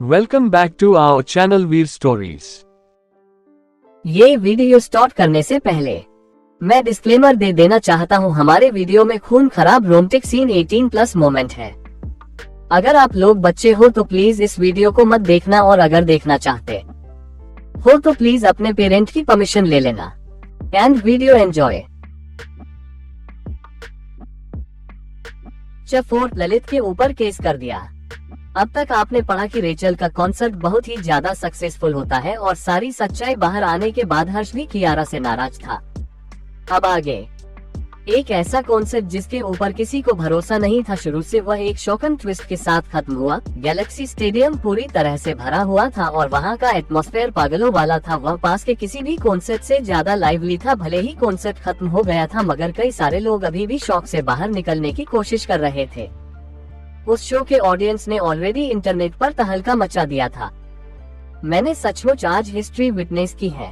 Welcome back to our channel Veer Stories. ये video start करने से पहले मैं डिस्क्लेमर दे देना चाहता हूँ, हमारे वीडियो में खून खराब रोमांटिक सीन 18+ मोमेंट है। अगर आप लोग बच्चे हो तो प्लीज इस वीडियो को मत देखना, और अगर देखना चाहते हो तो प्लीज अपने पेरेंट की परमिशन ले लेना। And video enjoy. Fourth Lalit के ऊपर केस कर दिया। अब तक आपने पढ़ा कि रेचल का कॉन्सर्ट बहुत ही ज्यादा सक्सेसफुल होता है और सारी सच्चाई बाहर आने के बाद हर्ष भी कियारा से नाराज था। अब आगे एक ऐसा कॉन्सेप्ट जिसके ऊपर किसी को भरोसा नहीं था शुरू से, वह एक शॉकिंग ट्विस्ट के साथ खत्म हुआ। गैलेक्सी स्टेडियम पूरी तरह से भरा हुआ था और वहां का एटमॉस्फेयर पागलों वाला था। वह पास के किसी भी कॉन्सर्ट से ज्यादा लाइवली था। भले ही कॉन्सर्ट खत्म हो गया था, मगर कई सारे लोग अभी भी शॉक से बाहर निकलने की कोशिश कर रहे थे। उस शो के ऑडियंस ने ऑलरेडी इंटरनेट पर तहलका मचा दिया था। मैंने सचमुच आज हिस्ट्री विटनेस की है।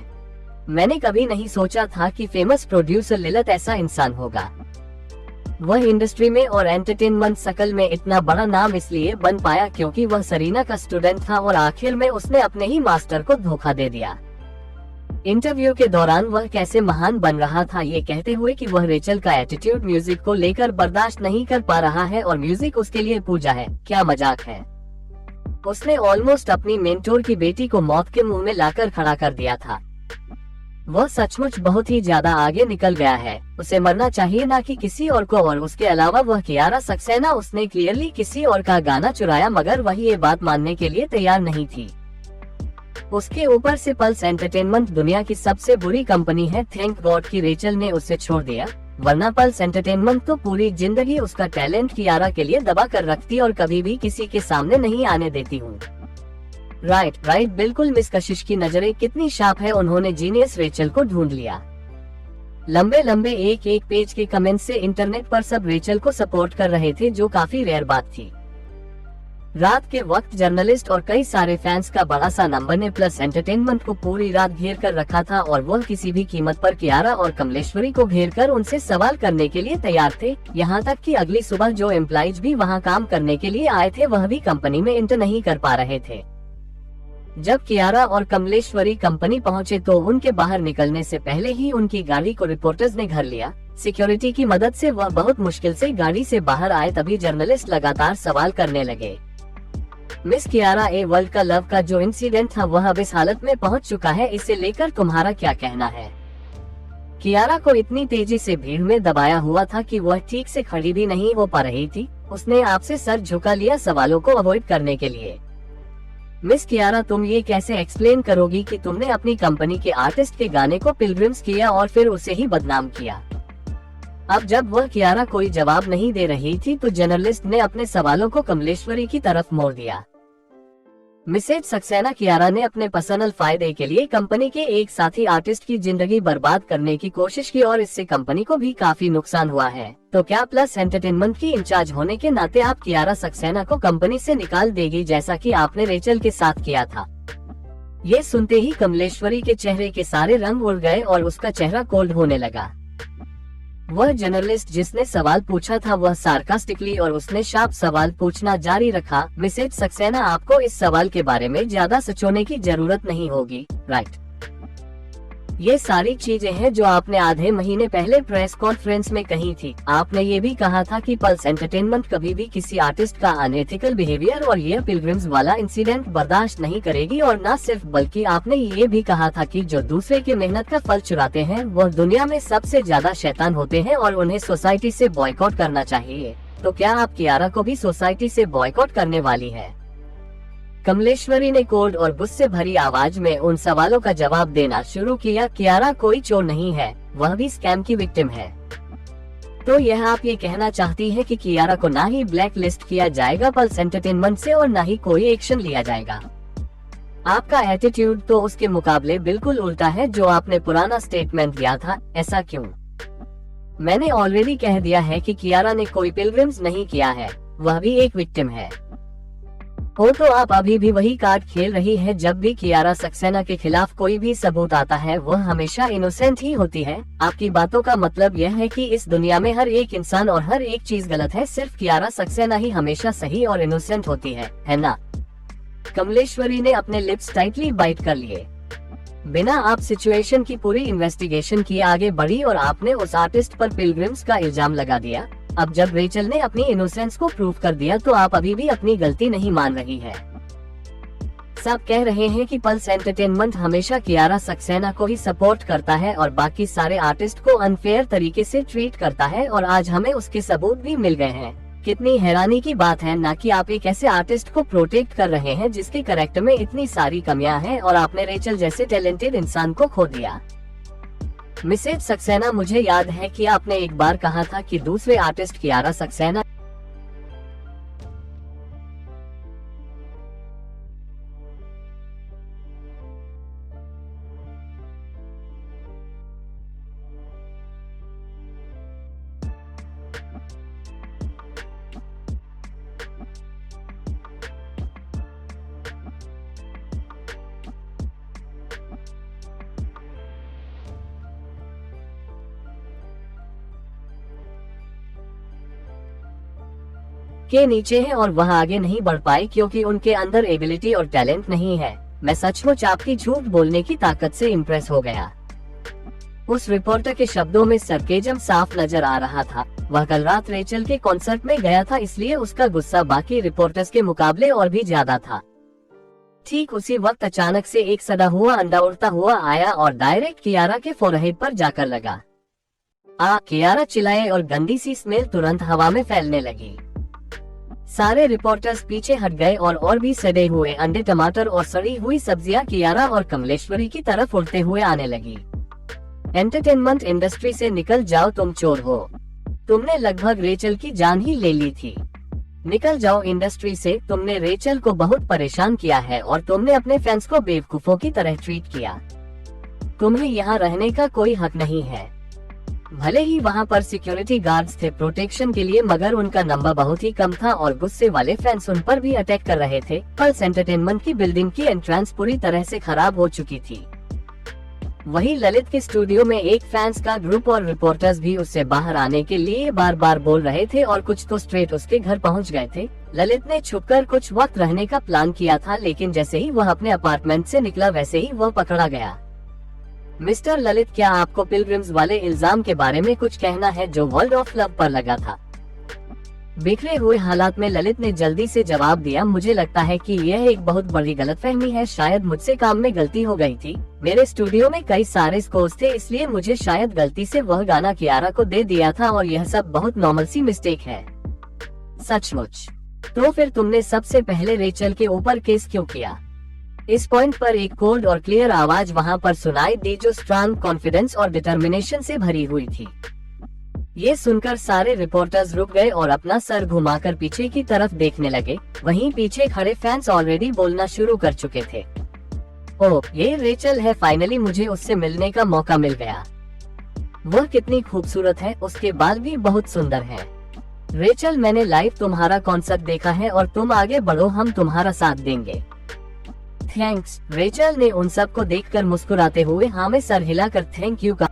मैंने कभी नहीं सोचा था कि फेमस प्रोड्यूसर ललित ऐसा इंसान होगा। वह इंडस्ट्री में और एंटरटेनमेंट सर्कल में इतना बड़ा नाम इसलिए बन पाया क्योंकि वह सरीना का स्टूडेंट था और आखिर में उसने अपने ही मास्टर को धोखा दे दिया। इंटरव्यू के दौरान वह कैसे महान बन रहा था, ये कहते हुए कि वह रेचल का एटीट्यूड म्यूजिक को लेकर बर्दाश्त नहीं कर पा रहा है और म्यूजिक उसके लिए पूजा है। क्या मजाक है। उसने ऑलमोस्ट अपनी मेंटोर की बेटी को मौत के मुंह में लाकर खड़ा कर दिया था। वह सचमुच बहुत ही ज्यादा आगे निकल गया है। उसे मरना चाहिए, ना कि किसी और को। और उसके अलावा वह कियारा सक्सेना, उसने क्लियरली किसी और का गाना चुराया, मगर वह ये बात मानने के लिए तैयार नहीं थी। उसके ऊपर से पल्स एंटरटेनमेंट दुनिया की सबसे बुरी कंपनी है। थैंक गॉड कि रेचल ने उसे छोड़ दिया, वरना पल्स एंटरटेनमेंट तो पूरी जिंदगी उसका टैलेंट कियारा के लिए दबा कर रखती और कभी भी किसी के सामने नहीं आने देती हूँ। राइट, बिल्कुल। मिस कशिश की नजरें कितनी शार्प है, उन्होंने जीनियस रेचल को ढूंढ लिया। लंबे एक पेज के कमेंट से इंटरनेट पर सब रेचल को सपोर्ट कर रहे थे, जो काफी रेयर बात थी। रात के वक्त जर्नलिस्ट और कई सारे फैंस का बड़ा सा नंबर ने प्लस एंटरटेनमेंट को पूरी रात घेर कर रखा था और वह किसी भी कीमत पर कियारा और कमलेश्वरी को घेर कर उनसे सवाल करने के लिए तैयार थे। यहाँ तक कि अगली सुबह जो एम्प्लॉइज भी वहाँ काम करने के लिए आए थे, वह भी कंपनी में एंटर नहीं कर पा रहे थे। जब कियारा और कमलेश्वरी कंपनी पहुंचे तो उनके बाहर निकलने से पहले ही उनकी गाड़ी को रिपोर्टर्स ने घर लिया। सिक्योरिटी की मदद से वह बहुत मुश्किल से गाड़ी से बाहर आए, तभी जर्नलिस्ट लगातार सवाल करने लगे। मिस कियारा ए वर्ल्ड का लव का जो इंसिडेंट था वह अब इस हालत में पहुंच चुका है, इसे लेकर तुम्हारा क्या कहना है। कियारा को इतनी तेजी से भीड़ में दबाया हुआ था कि वह ठीक से खड़ी भी नहीं हो पा रही थी। उसने आपसे सर झुका लिया सवालों को अवॉइड करने के लिए। मिस कियारा, तुम ये कैसे एक्सप्लेन करोगी कि तुमने अपनी कंपनी के आर्टिस्ट के गाने को पिलग्रिम्स किया और फिर उसे ही बदनाम किया। अब जब वह कियारा कोई जवाब नहीं दे रही थी तो जर्नलिस्ट ने अपने सवालों को कमलेश्वरी की तरफ मोड़ दिया। मिसेज सक्सेना, कियारा ने अपने पर्सनल फायदे के लिए कंपनी के एक साथी आर्टिस्ट की जिंदगी बर्बाद करने की कोशिश की और इससे कंपनी को भी काफी नुकसान हुआ है। तो क्या प्लस एंटरटेनमेंट की इंचार्ज होने के नाते आप कियारा सक्सेना को कंपनी से निकाल देगी, जैसा कि आपने रेचल के साथ किया था। ये सुनते ही कमलेश्वरी के चेहरे के सारे रंग उड़ गए और उसका चेहरा कोल्ड होने लगा। वह जर्नलिस्ट जिसने सवाल पूछा था वह सार्कास्टिकली और उसने शार्प सवाल पूछना जारी रखा। मिसेज सक्सेना, आपको इस सवाल के बारे में ज्यादा सोचने की जरूरत नहीं होगी, राइट। ये सारी चीजें हैं जो आपने आधे महीने पहले प्रेस कॉन्फ्रेंस में कही थी। आपने ये भी कहा था कि पल्स एंटरटेनमेंट कभी भी किसी आर्टिस्ट का अनएथिकल बिहेवियर और ये पिलग्रिम्स वाला इंसिडेंट बर्दाश्त नहीं करेगी। और न सिर्फ बल्कि आपने ये भी कहा था कि जो दूसरे की मेहनत का फल चुराते हैं वह दुनिया में सबसे ज्यादा शैतान होते हैं और उन्हें सोसाइटी से बॉयकॉट करना चाहिए। तो क्या आप कियारा को भी सोसाइटी से बॉयकॉट करने वाली है। कमलेश्वरी ने कोल्ड और गुस्से भरी आवाज में उन सवालों का जवाब देना शुरू किया। कियारा कोई चोर नहीं है, वह भी स्कैम की विक्टिम है। तो यह आप ये कहना चाहती है कि कियारा को ना ही ब्लैक लिस्ट किया जाएगा पल्स एंटरटेनमेंट से और ना ही कोई एक्शन लिया जाएगा। आपका एटीट्यूड तो उसके मुकाबले बिल्कुल उल्टा है जो आपने पुराना स्टेटमेंट दिया था। ऐसा क्यों। मैंने ऑलरेडी कह दिया है कि कियारा ने कोई पिलग्रिम्स नहीं किया है, वह भी एक विक्टिम है। हो तो आप अभी भी वही कार्ड खेल रही है। जब भी कियारा सक्सेना के खिलाफ कोई भी सबूत आता है वह हमेशा इनोसेंट ही होती है। आपकी बातों का मतलब यह है कि इस दुनिया में हर एक इंसान और हर एक चीज गलत है, सिर्फ कियारा सक्सेना ही हमेशा सही और इनोसेंट होती है ना। कमलेश्वरी ने अपने लिप्स टाइटली बाइट कर लिए। बिना आप सिचुएशन की पूरी इन्वेस्टिगेशन किए आगे बढ़ी और आपने उस आर्टिस्ट पर पिलग्रिम्स का इल्जाम लगा दिया। अब जब रेचल ने अपनी इनोसेंस को प्रूव कर दिया तो आप अभी भी अपनी गलती नहीं मान रही है। सब कह रहे हैं कि पल्स एंटरटेनमेंट हमेशा कियारा सक्सेना को ही सपोर्ट करता है और बाकी सारे आर्टिस्ट को अनफेयर तरीके से ट्रीट करता है, और आज हमें उसके सबूत भी मिल गए हैं। कितनी हैरानी की बात है ना कि आप एक ऐसे आर्टिस्ट को प्रोटेक्ट कर रहे हैं जिसके कैरेक्टर में इतनी सारी कमियां हैं, और आपने रेचल जैसे टैलेंटेड इंसान को खो दिया। मिसेज सक्सेना, मुझे याद है कि आपने एक बार कहा था कि दूसरे आर्टिस्ट कियारा सक्सेना के नीचे है और वह आगे नहीं बढ़ पाए क्योंकि उनके अंदर एबिलिटी और टैलेंट नहीं है। मैं सचमुच आपकी झूठ बोलने की ताकत से इम्प्रेस हो गया। उस रिपोर्टर के शब्दों में सरकेजम साफ नजर आ रहा था। वह कल रात रेचल के कॉन्सर्ट में गया था, इसलिए उसका गुस्सा बाकी रिपोर्टर्स के मुकाबले और भी ज्यादा था। ठीक उसी वक्त अचानक से एक सड़ा हुआ अंडा उड़ता हुआ आया और डायरेक्ट कियारा के फोरहेड पर जाकर लगा। कियारा चिल्लाए और गंदी सी स्मेल तुरंत हवा में फैलने लगी। सारे रिपोर्टर्स पीछे हट गए और भी सड़े हुए अंडे, टमाटर और सड़ी हुई सब्जियां कियारा और कमलेश्वरी की तरफ उड़ते हुए आने लगी। एंटरटेनमेंट इंडस्ट्री से निकल जाओ, तुम चोर हो। तुमने लगभग रेचल की जान ही ले ली थी। निकल जाओ इंडस्ट्री से। तुमने रेचल को बहुत परेशान किया है और तुमने अपने फैंस को बेवकूफों की तरह ट्रीट किया। तुम्हें यहाँ रहने का कोई हक नहीं है। भले ही वहाँ पर सिक्योरिटी गार्ड्स थे प्रोटेक्शन के लिए, मगर उनका नंबर बहुत ही कम था और गुस्से वाले फैंस उन पर भी अटैक कर रहे थे। पल्स एंटरटेनमेंट की बिल्डिंग की एंट्रेंस पूरी तरह से खराब हो चुकी थी। वही ललित के स्टूडियो में एक फैंस का ग्रुप और रिपोर्टर्स भी उससे बाहर आने के लिए बार बार बोल रहे थे और कुछ तो स्ट्रेट उसके घर पहुंच गए थे। ललित ने छुपकर कुछ वक्त रहने का प्लान किया था, लेकिन जैसे ही वह अपने अपार्टमेंट से निकला वैसे ही वह पकड़ा गया। मिस्टर ललित, क्या आपको पिलग्रिम्स वाले इल्जाम के बारे में कुछ कहना है जो वर्ल्ड ऑफ लव पर लगा था? बिखरे हुए हालात में ललित ने जल्दी से जवाब दिया, मुझे लगता है कि यह एक बहुत बड़ी गलतफहमी है। शायद मुझसे काम में गलती हो गई थी। मेरे स्टूडियो में कई सारे स्कोर्स थे, इसलिए मुझे शायद गलती से वह गाना कियारा को दे दिया था और यह सब बहुत नॉर्मल सी मिस्टेक है। सचमुच? तो फिर तुमने सबसे पहले रेचल के ऊपर केस क्यों किया? इस पॉइंट पर एक कोल्ड और क्लियर आवाज वहां पर सुनाई दी जो स्ट्रांग कॉन्फिडेंस और डिटर्मिनेशन से भरी हुई थी। ये सुनकर सारे रिपोर्टर्स रुक गए और अपना सर घुमाकर पीछे की तरफ देखने लगे। वहीं पीछे खड़े फैंस ऑलरेडी बोलना शुरू कर चुके थे। ओह, ये रेचल है, फाइनली मुझे उससे मिलने का मौका मिल गया। वह कितनी खूबसूरत है, उसके बाल भी बहुत सुंदर हैं। रेचल, मैंने लाइव तुम्हारा कॉन्सर्ट देखा है और तुम आगे बढ़ो, हम तुम्हारा साथ देंगे। थैंक्स। रेचल ने उन सब को देखकर मुस्कुराते हुए हाँ में सर हिलाकर थैंक यू कहा।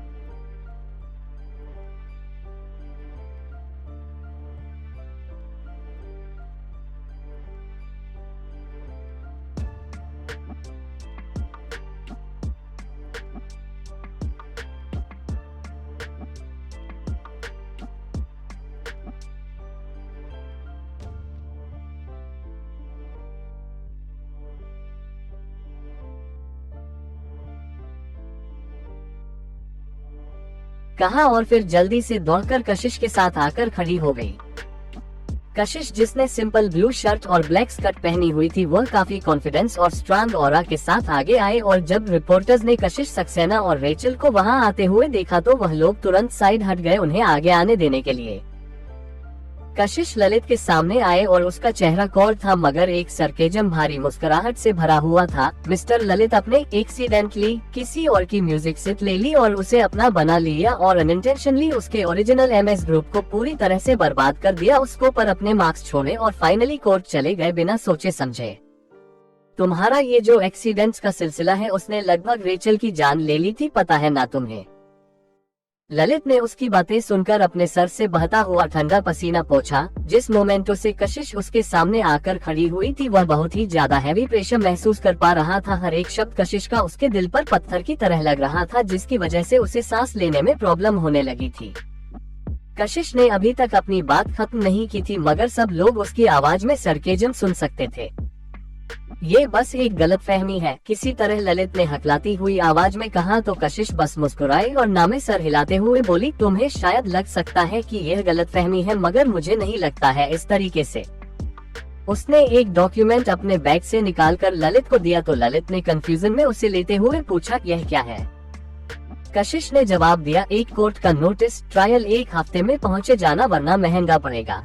कहा और फिर जल्दी से दौड़कर कशिश के साथ आकर खड़ी हो गई। कशिश, जिसने सिंपल ब्लू शर्ट और ब्लैक स्कर्ट पहनी हुई थी, वह काफी कॉन्फिडेंस और स्ट्रांग ऑरा के साथ आगे आए और जब रिपोर्टर्स ने कशिश, सक्सेना और रेचल को वहां आते हुए देखा तो वह लोग तुरंत साइड हट गए उन्हें आगे आने देने के लिए। कशिश ललित के सामने आए और उसका चेहरा कोल्ड था मगर एक सरकेजम भारी मुस्कुराहट से भरा हुआ था। मिस्टर ललित, अपने एक्सीडेंटली किसी और की म्यूजिक सेट ले ली और उसे अपना बना लिया और अनइंटेंशनली उसके ओरिजिनल एमएस ग्रुप को पूरी तरह से बर्बाद कर दिया। उसको पर अपने मार्क्स छोड़े और फाइनली कोर्ट चले गए बिना सोचे समझे। तुम्हारा ये जो एक्सीडेंट्स का सिलसिला है उसने लगभग रेचल की जान ले ली थी, पता है ना तुम्हें? ललित ने उसकी बातें सुनकर अपने सर से बहता हुआ ठंडा पसीना पोंछा। जिस मोमेंटो से कशिश उसके सामने आकर खड़ी हुई थी वह बहुत ही ज्यादा हैवी प्रेशर महसूस कर पा रहा था। हर एक शब्द कशिश का उसके दिल पर पत्थर की तरह लग रहा था, जिसकी वजह से उसे सांस लेने में प्रॉब्लम होने लगी थी। कशिश ने अभी तक अपनी बात खत्म नहीं की थी, मगर सब लोग उसकी आवाज में सरकेजम सुन सकते थे। ये बस एक गलतफहमी है, किसी तरह ललित ने हकलाती हुई आवाज में कहा तो कशिश बस मुस्कुराई और नामे सर हिलाते हुए बोली, तुम्हें शायद लग सकता है कि यह गलतफहमी है, मगर मुझे नहीं लगता है इस तरीके से। उसने एक डॉक्यूमेंट अपने बैग से निकालकर ललित को दिया तो ललित ने कंफ्यूजन में उसे लेते हुए पूछा, यह क्या है? कशिश ने जवाब दिया, एक कोर्ट का नोटिस, ट्रायल 1 हफ्ते में पहुँचे जाना वरना महंगा पड़ेगा।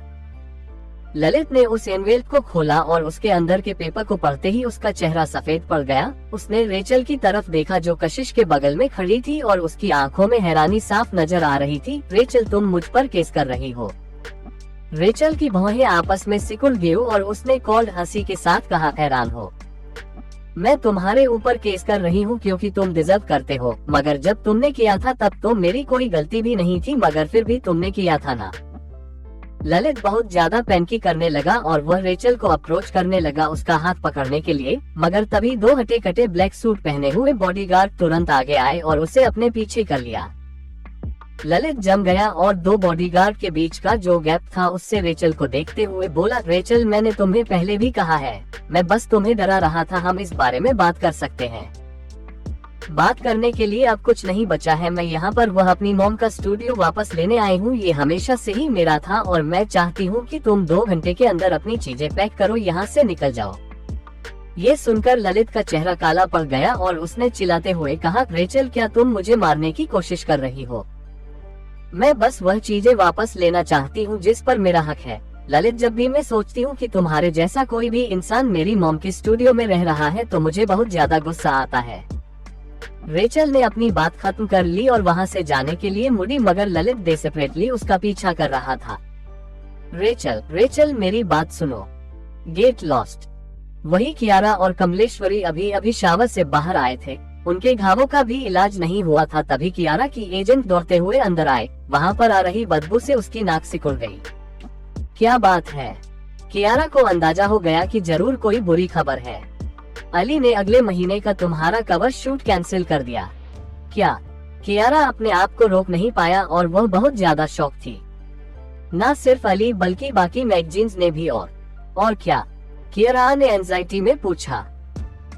ललित ने उस एनवेल्प को खोला और उसके अंदर के पेपर को पढ़ते ही उसका चेहरा सफेद पड़ गया। उसने रेचल की तरफ देखा जो कशिश के बगल में खड़ी थी और उसकी आंखों में हैरानी साफ नजर आ रही थी। रेचल, तुम मुझ पर केस कर रही हो? रेचल की भौहें आपस में सिकुड़ गई और उसने कोल्ड हंसी के साथ कहा, हैरान हो? मैं तुम्हारे ऊपर केस कर रही हूँ क्योंकि तुम डिजर्व करते हो, मगर जब तुमने किया था तब तो मेरी कोई गलती भी नहीं थी, मगर फिर भी तुमने किया था ना। ललित बहुत ज्यादा पैनिक करने लगा और वह रेचल को अप्रोच करने लगा उसका हाथ पकड़ने के लिए, मगर तभी 2 हटे कटे ब्लैक सूट पहने हुए बॉडीगार्ड तुरंत आगे आए और उसे अपने पीछे कर लिया। ललित जम गया और 2 बॉडीगार्ड के बीच का जो गैप था उससे रेचल को देखते हुए बोला, रेचल, मैंने तुम्हें पहले भी कहा है, मैं बस तुम्हें डरा रहा था, हम इस बारे में बात कर सकते हैं। बात करने के लिए अब कुछ नहीं बचा है। मैं यहाँ पर वह अपनी मॉम का स्टूडियो वापस लेने आई हूँ, ये हमेशा से ही मेरा था और मैं चाहती हूँ कि तुम 2 घंटे के अंदर अपनी चीजें पैक करो, यहाँ से निकल जाओ। ये सुनकर ललित का चेहरा काला पड़ गया और उसने चिल्लाते हुए कहा, रेचल, क्या तुम मुझे मारने की कोशिश कर रही हो? मैं बस वह चीजें वापस लेना चाहती हूँ जिस पर मेरा हक है। ललित, जब भी मैं सोचती हूँ कि तुम्हारे जैसा कोई भी इंसान मेरी मॉम के स्टूडियो में रह रहा है तो मुझे बहुत ज्यादा गुस्सा आता है। रेचल ने अपनी बात खत्म कर ली और वहाँ से जाने के लिए मुड़ी, मगर ललित डेस्परेटली उसका पीछा कर रहा था। रेचल, रेचल, मेरी बात सुनो। Get lost. वही कियारा और कमलेश्वरी अभी अभी शावर से बाहर आए थे, उनके घावों का भी इलाज नहीं हुआ था। तभी कियारा की एजेंट दौड़ते हुए अंदर आए। वहाँ पर आ रही बदबू से उसकी नाक सिकुड़ गई। क्या बात है? कियारा को अंदाजा हो गया कि जरूर कोई बुरी खबर है। अली ने अगले महीने का तुम्हारा कवर शूट कैंसिल कर दिया। क्या? कियारा अपने आप को रोक नहीं पाया और वह बहुत ज्यादा शॉक थी। न सिर्फ अली बल्कि बाकी मैगजीन्स ने भी। और क्या? कियारा ने एंजाइटी में पूछा।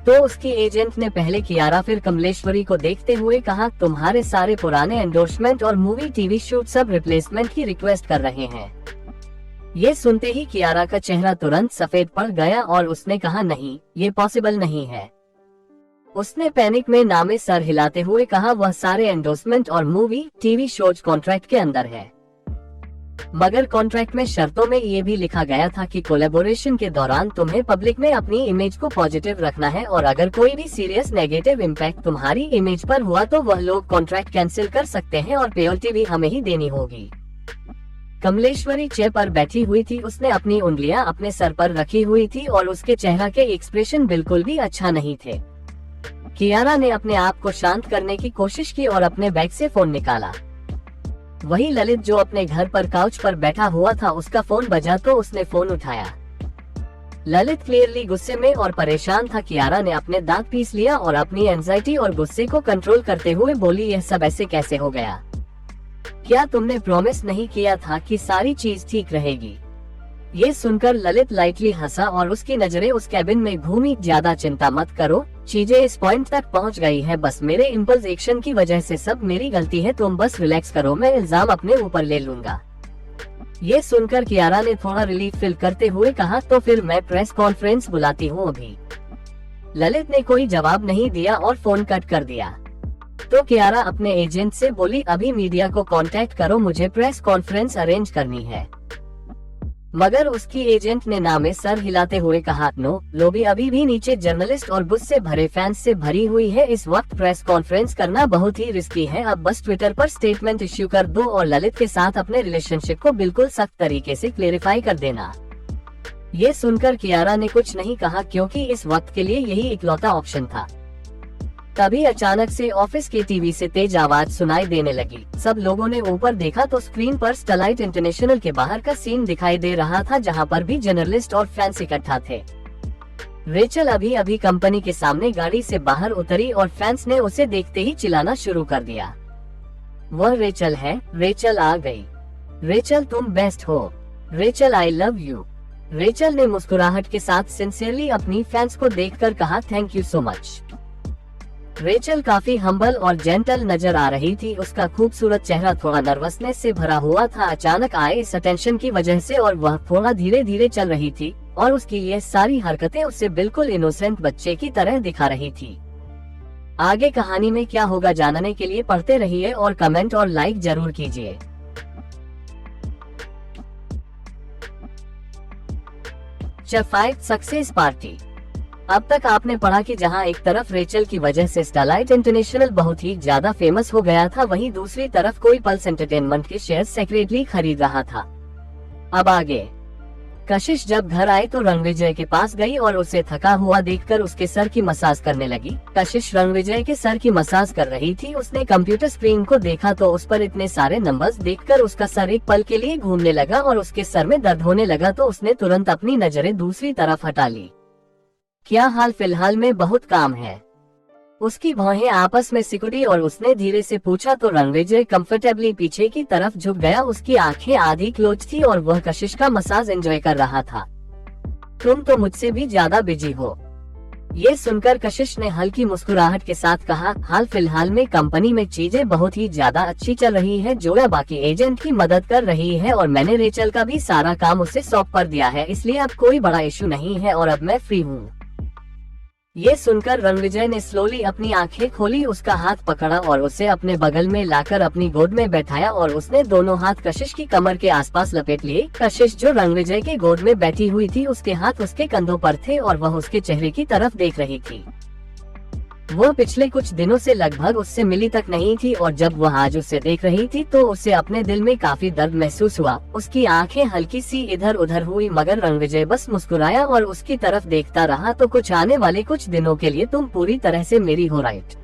तो उसकी एजेंट ने पहले कियारा फिर कमलेश्वरी को देखते हुए कहा, तुम्हारे सारे पुराने एंडोर्समेंट और मूवी टीवी शूट सब रिप्लेसमेंट की रिक्वेस्ट कर रहे हैं। ये सुनते ही कियारा का चेहरा तुरंत सफेद पड़ गया और उसने कहा, नहीं, ये पॉसिबल नहीं है। उसने पैनिक में नामे सर हिलाते हुए कहा, वह सारे एंडोर्समेंट और मूवी टीवी शोज कॉन्ट्रैक्ट के अंदर है, मगर कॉन्ट्रैक्ट में शर्तों में ये भी लिखा गया था कि कोलैबोरेशन के दौरान तुम्हें पब्लिक में अपनी इमेज को पॉजिटिव रखना है और अगर कोई भी सीरियस नेगेटिव इम्पैक्ट तुम्हारी इमेज पर हुआ तो वह लोग कॉन्ट्रैक्ट कैंसिल कर सकते हैं और पेनल्टी भी हमें ही देनी होगी। कमलेश्वरी चेयर पर बैठी हुई थी, उसने अपनी उंगलियां अपने सर पर रखी हुई थी और उसके चेहरा के एक्सप्रेशन बिल्कुल भी अच्छा नहीं थे। कियारा ने अपने आप को शांत करने की कोशिश की और अपने बैग से फोन निकाला। वही ललित जो अपने घर पर काउच पर बैठा हुआ था, उसका फोन बजा तो उसने फोन उठाया। ललित क्लियरली गुस्से में और परेशान था। कियारा ने अपने दांत पीस लिया और अपनी एंजाइटी और गुस्से को कंट्रोल करते हुए बोली, यह सब ऐसे कैसे हो गया? क्या तुमने प्रॉमिस नहीं किया था कि सारी चीज ठीक रहेगी? ये सुनकर ललित लाइटली हंसा और उसकी नजरें उस कैबिन में घूमी। ज्यादा चिंता मत करो, चीजें इस पॉइंट तक पहुंच गई है, बस मेरे इम्पल्स एक्शन की वजह से सब मेरी गलती है, तुम बस रिलैक्स करो, मैं इल्जाम अपने ऊपर ले लूंगा। ये सुनकर कियारा ने थोड़ा रिलीफ फील करते हुए कहा, तो फिर मैं प्रेस कॉन्फ्रेंस बुलाती हूँ अभी। ललित ने कोई जवाब नहीं दिया और फोन कट कर दिया। तो कियारा अपने एजेंट से बोली, अभी मीडिया को कांटेक्ट करो, मुझे प्रेस कॉन्फ्रेंस अरेंज करनी है। मगर उसकी एजेंट ने नामे सर हिलाते हुए कहा, नो, लॉबी अभी भी नीचे जर्नलिस्ट और गुस्से भरे फैंस से भरी हुई है, इस वक्त प्रेस कॉन्फ्रेंस करना बहुत ही रिस्की है, अब बस ट्विटर पर स्टेटमेंट इश्यू कर दो और ललित के साथ अपने रिलेशनशिप को बिल्कुल सख्त तरीके से क्लेरिफाई कर देना। ये सुनकर कियारा ने कुछ नहीं कहा क्योंकि इस वक्त के लिए यही इकलौता ऑप्शन था। तभी अचानक से ऑफिस के टीवी से तेज आवाज सुनाई देने लगी। सब लोगों ने ऊपर देखा तो स्क्रीन पर स्टरलाइट इंटरनेशनल के बाहर का सीन दिखाई दे रहा था, जहां पर भी जर्नलिस्ट और फैंस इकट्ठा थे। रेचल अभी अभी कंपनी के सामने गाड़ी से बाहर उतरी और फैंस ने उसे देखते ही चिल्लाना शुरू कर दिया। वह रेचल है, रेचल आ गई, रेचल तुम बेस्ट हो, Rachel I love you. Rachel ने मुस्कुराहट के साथ सिंसियरली अपनी फैंस को देखकर कहा thank you so much. Rachel काफी हम्बल और जेंटल नजर आ रही थी। उसका खूबसूरत चेहरा थोड़ा नर्वसनेस से भरा हुआ था अचानक आए इस अटेंशन की वजह से, और वह थोड़ा धीरे धीरे चल रही थी और उसकी ये सारी हरकतें उसे बिल्कुल इनोसेंट बच्चे की तरह दिखा रही थी। आगे कहानी में क्या होगा जानने के लिए पढ़ते रहिए और कमेंट और लाइक जरूर कीजिए। चफाइट सक्सेस पार्टी। अब तक आपने पढ़ा कि जहां एक तरफ रेचल की वजह से स्टरलाइट इंटरनेशनल बहुत ही ज्यादा फेमस हो गया था, वहीं दूसरी तरफ कोई पल्स एंटरटेनमेंट के शेयर सेक्रेटली खरीद रहा था। अब आगे कशिश जब घर आई तो रणविजय के पास गई और उसे थका हुआ देखकर उसके सर की मसाज करने लगी। कशिश रणविजय के सर की मसाज कर रही थी। उसने कंप्यूटर स्क्रीन को देखा तो उस पर इतने सारे नंबर्स देखकर उसका सर एक पल के लिए घूमने लगा और उसके सर में दर्द होने लगा, तो उसने तुरंत अपनी नजरें दूसरी तरफ हटा ली। क्या हाल फिलहाल में बहुत काम है। उसकी भौहें आपस में सिकुड़ी और उसने धीरे से पूछा तो रणविजय कंफर्टेबली पीछे की तरफ झुक गया। उसकी आंखें आधी क्लोज थी और वह कशिश का मसाज एंजॉय कर रहा था। तुम तो मुझसे भी ज्यादा बिजी हो। ये सुनकर कशिश ने हल्की मुस्कुराहट के साथ कहा हाल फिलहाल में कंपनी में चीजें बहुत ही ज्यादा अच्छी चल रही है। जोया बाकी एजेंट की मदद कर रही है और मैंने रेचल का भी सारा काम उसे सौंप कर दिया है, इसलिए अब कोई बड़ा इशू नहीं है और अब मैं फ्री हूँ। ये सुनकर रणविजय ने स्लोली अपनी आंखें खोली, उसका हाथ पकड़ा और उसे अपने बगल में लाकर अपनी गोद में बैठाया और उसने दोनों हाथ कशिश की कमर के आसपास लपेट लिए। कशिश जो रणविजय के गोद में बैठी हुई थी, उसके हाथ उसके कंधों पर थे और वह उसके चेहरे की तरफ देख रही थी। वह पिछले कुछ दिनों से लगभग उससे मिली तक नहीं थी और जब वह आज उसे देख रही थी तो उसे अपने दिल में काफी दर्द महसूस हुआ। उसकी आंखें हल्की सी इधर उधर हुई मगर रणविजय बस मुस्कुराया और उसकी तरफ देखता रहा। तो कुछ आने वाले कुछ दिनों के लिए तुम पूरी तरह से मेरी हो, राइट।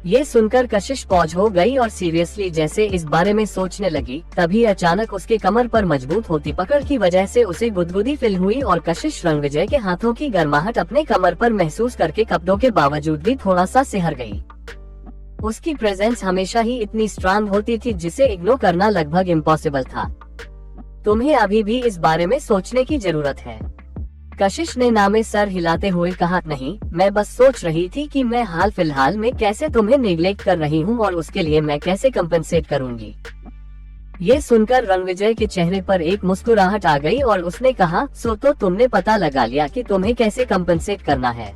ये सुनकर कशिश पॉज हो गई और सीरियसली जैसे इस बारे में सोचने लगी। तभी अचानक उसके कमर पर मजबूत होती पकड़ की वजह से उसे गुदगुदी फील हुई और कशिश रणविजय के हाथों की गर्माहट अपने कमर पर महसूस करके कपड़ों के बावजूद भी थोड़ा सा सिहर गई। उसकी प्रेजेंस हमेशा ही इतनी स्ट्रांग होती थी जिसे इग्नोर करना लगभग इम्पॉसिबल था। तुम्हें अभी भी इस बारे में सोचने की जरूरत है। कशिश ने ना में सर हिलाते हुए कहा नहीं, मैं बस सोच रही थी कि मैं हाल फिलहाल में कैसे तुम्हें निग्लेक्ट कर रही हूँ और उसके लिए मैं कैसे कंपनसेट करूँगी। ये सुनकर रणविजय के चेहरे पर एक मुस्कुराहट आ गई और उसने कहा सो तो तुमने पता लगा लिया कि तुम्हें कैसे कंपनसेट करना है।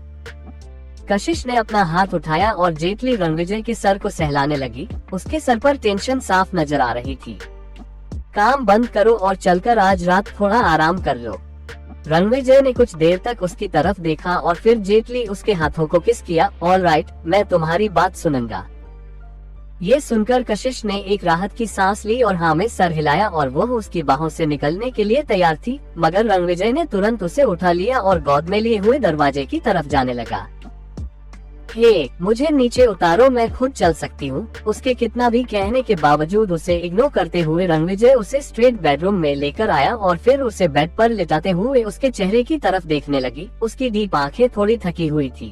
कशिश ने अपना हाथ उठाया और जेटली रणविजय के सर को सहलाने लगी। उसके सर पर टेंशन साफ नजर आ रही थी। काम बंद करो और चलकर आज रात थोड़ा आराम कर लो। रणविजय ने कुछ देर तक उसकी तरफ देखा और फिर जेटली उसके हाथों को किस किया। ऑल राइट, मैं तुम्हारी बात सुनूंगा। ये सुनकर कशिश ने एक राहत की सांस ली और हाँ में सर हिलाया और वह उसकी बाहों से निकलने के लिए तैयार थी, मगर रणविजय ने तुरंत उसे उठा लिया और गोद में लिए हुए दरवाजे की तरफ जाने लगा। हे, मुझे नीचे उतारो, मैं खुद चल सकती हूँ। उसके कितना भी कहने के बावजूद उसे इग्नोर करते हुए रणविजय उसे स्ट्रेट बेडरूम में लेकर आया और फिर उसे बेड पर लिटाते हुए उसके चेहरे की तरफ देखने लगी। उसकी डीप आंखें थोड़ी थकी हुई थी।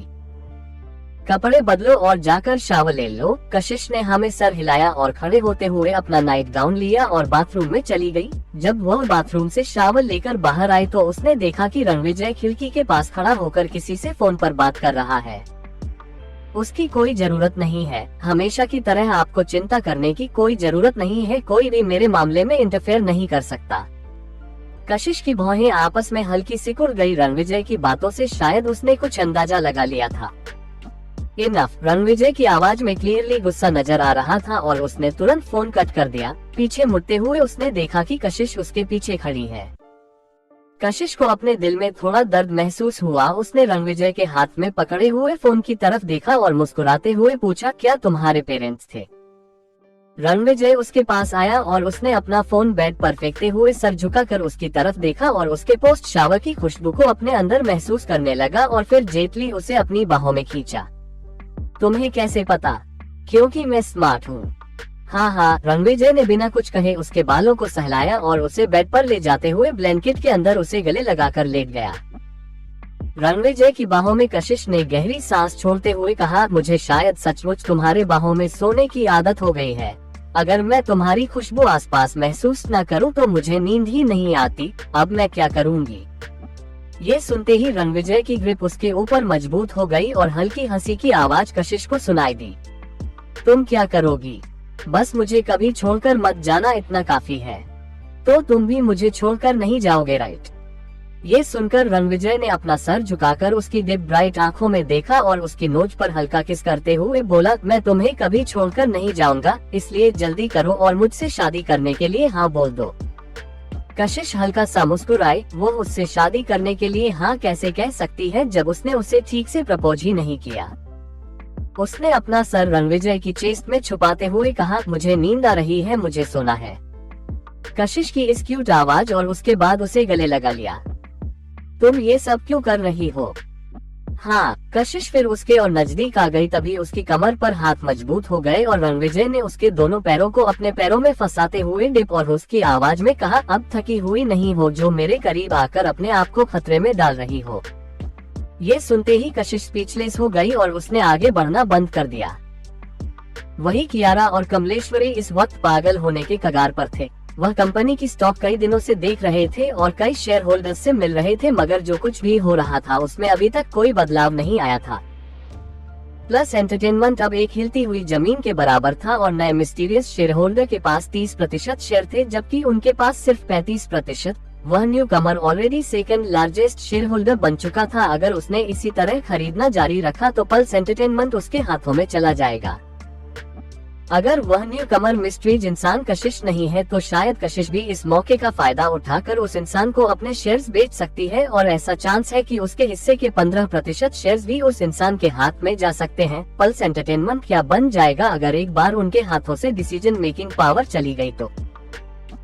कपड़े बदलो और जाकर शावर ले लो। कशिश ने हमें सर हिलाया और खड़े होते हुए अपना नाइट गाउन लिया और बाथरूम में चली गई। जब वह बाथरूम से शावर लेकर बाहर आई तो उसने देखा कि रणविजय खिड़की के पास खड़ा होकर किसी से फोन पर बात कर रहा है। उसकी कोई जरूरत नहीं है। हमेशा की तरह आपको चिंता करने की कोई जरूरत नहीं है। कोई भी मेरे मामले में इंटरफेयर नहीं कर सकता। कशिश की भौहें आपस में हल्की सिकुड़ गई। रणविजय की बातों से शायद उसने कुछ अंदाजा लगा लिया था। इनफ। रणविजय की आवाज में क्लियरली गुस्सा नजर आ रहा था और उसने तुरंत फोन कट कर दिया। पीछे मुड़ते हुए उसने देखा कि कशिश उसके पीछे खड़ी है। कशिश को अपने दिल में थोड़ा दर्द महसूस हुआ। उसने रणविजय के हाथ में पकड़े हुए फोन की तरफ देखा और मुस्कुराते हुए पूछा, क्या तुम्हारे पेरेंट्स थे? रणविजय उसके पास आया और उसने अपना फोन बेड पर फेंकते हुए सर झुकाकर उसकी तरफ देखा और उसके पोस्ट शावर की खुशबू को अपने अंदर महसूस करने लगा और फिर जेटली उसे अपनी बाहों में खींचा। तुम्हें कैसे पता? क्योंकि मैं स्मार्ट हूँ। हाँ, रणविजय ने बिना कुछ कहे उसके बालों को सहलाया और उसे बेड पर ले जाते हुए ब्लैंकेट के अंदर उसे गले लगाकर लेट गया। रणविजय की बाहों में कशिश ने गहरी सांस छोड़ते हुए कहा, मुझे शायद सचमुच तुम्हारे बाहों में सोने की आदत हो गई है। अगर मैं तुम्हारी खुशबू आसपास महसूस न करूं तो मुझे नींद ही नहीं आती। अब मैं क्या करूंगी? ये सुनते ही रणविजय की ग्रिप उसके ऊपर मजबूत हो गई और हल्की हंसी की आवाज कशिश को सुनाई दी। तुम क्या करोगी? बस मुझे कभी छोड़कर मत जाना, इतना काफी है। तो तुम भी मुझे छोड़कर नहीं जाओगे, राइट? ये सुनकर रणविजय ने अपना सर झुकाकर उसकी डीप ब्राइट आंखों में देखा और उसकी नोच पर हल्का किस करते हुए बोला, मैं तुम्हें कभी छोड़कर नहीं जाऊंगा, इसलिए जल्दी करो और मुझसे शादी करने के लिए हाँ बोल दो। कशिश हल्का सा मुस्कुराई। वो उससे शादी करने के लिए हाँ कैसे कह सकती है जब उसने उसे ठीक से प्रपोज ही नहीं किया। उसने अपना सर रणविजय की चेस्ट में छुपाते हुए कहा, मुझे नींद आ रही है, मुझे सोना है। कशिश की इस क्यूट आवाज और उसके बाद उसे गले लगा लिया। तुम ये सब क्यों कर रही हो? हाँ, कशिश फिर उसके और नजदीक आ गई। तभी उसकी कमर पर हाथ मजबूत हो गए और रणविजय ने उसके दोनों पैरों को अपने पैरों में फंसाते हुए डिप और उसकी आवाज में कहा, अब थकी हुई नहीं हो जो मेरे करीब आकर अपने आप को खतरे में डाल रही हो? ये सुनते ही कशिश स्पीचलेस हो गई और उसने आगे बढ़ना बंद कर दिया। वही कियारा और कमलेश्वरी इस वक्त पागल होने के कगार पर थे। वह कंपनी की स्टॉक कई दिनों से देख रहे थे और कई शेयर होल्डर्स से मिल रहे थे, मगर जो कुछ भी हो रहा था उसमें अभी तक कोई बदलाव नहीं आया था। प्लस एंटरटेनमेंट अब एक हिलती हुई जमीन के बराबर था और नए मिस्टीरियस शेयर होल्डर के पास 30% शेयर थे, जबकि उनके पास सिर्फ 35%। वह newcomer already second largest shareholder बन चुका था। अगर उसने इसी तरह खरीदना जारी रखा तो पल्स एंटरटेनमेंट उसके हाथों में चला जाएगा। अगर वह न्यू कमर मिस्ट्रीज इंसान कशिश नहीं है तो शायद कशिश भी इस मौके का फायदा उठाकर उस इंसान को अपने शेयर्स बेच सकती है और ऐसा चांस है कि उसके हिस्से के 15% शेयर्स भी उस इंसान के हाथ में जा सकते हैं। पल्स एंटरटेनमेंट क्या बन जाएगा अगर एक बार उनके हाथों से डिसीजन मेकिंग पावर चली गई तो?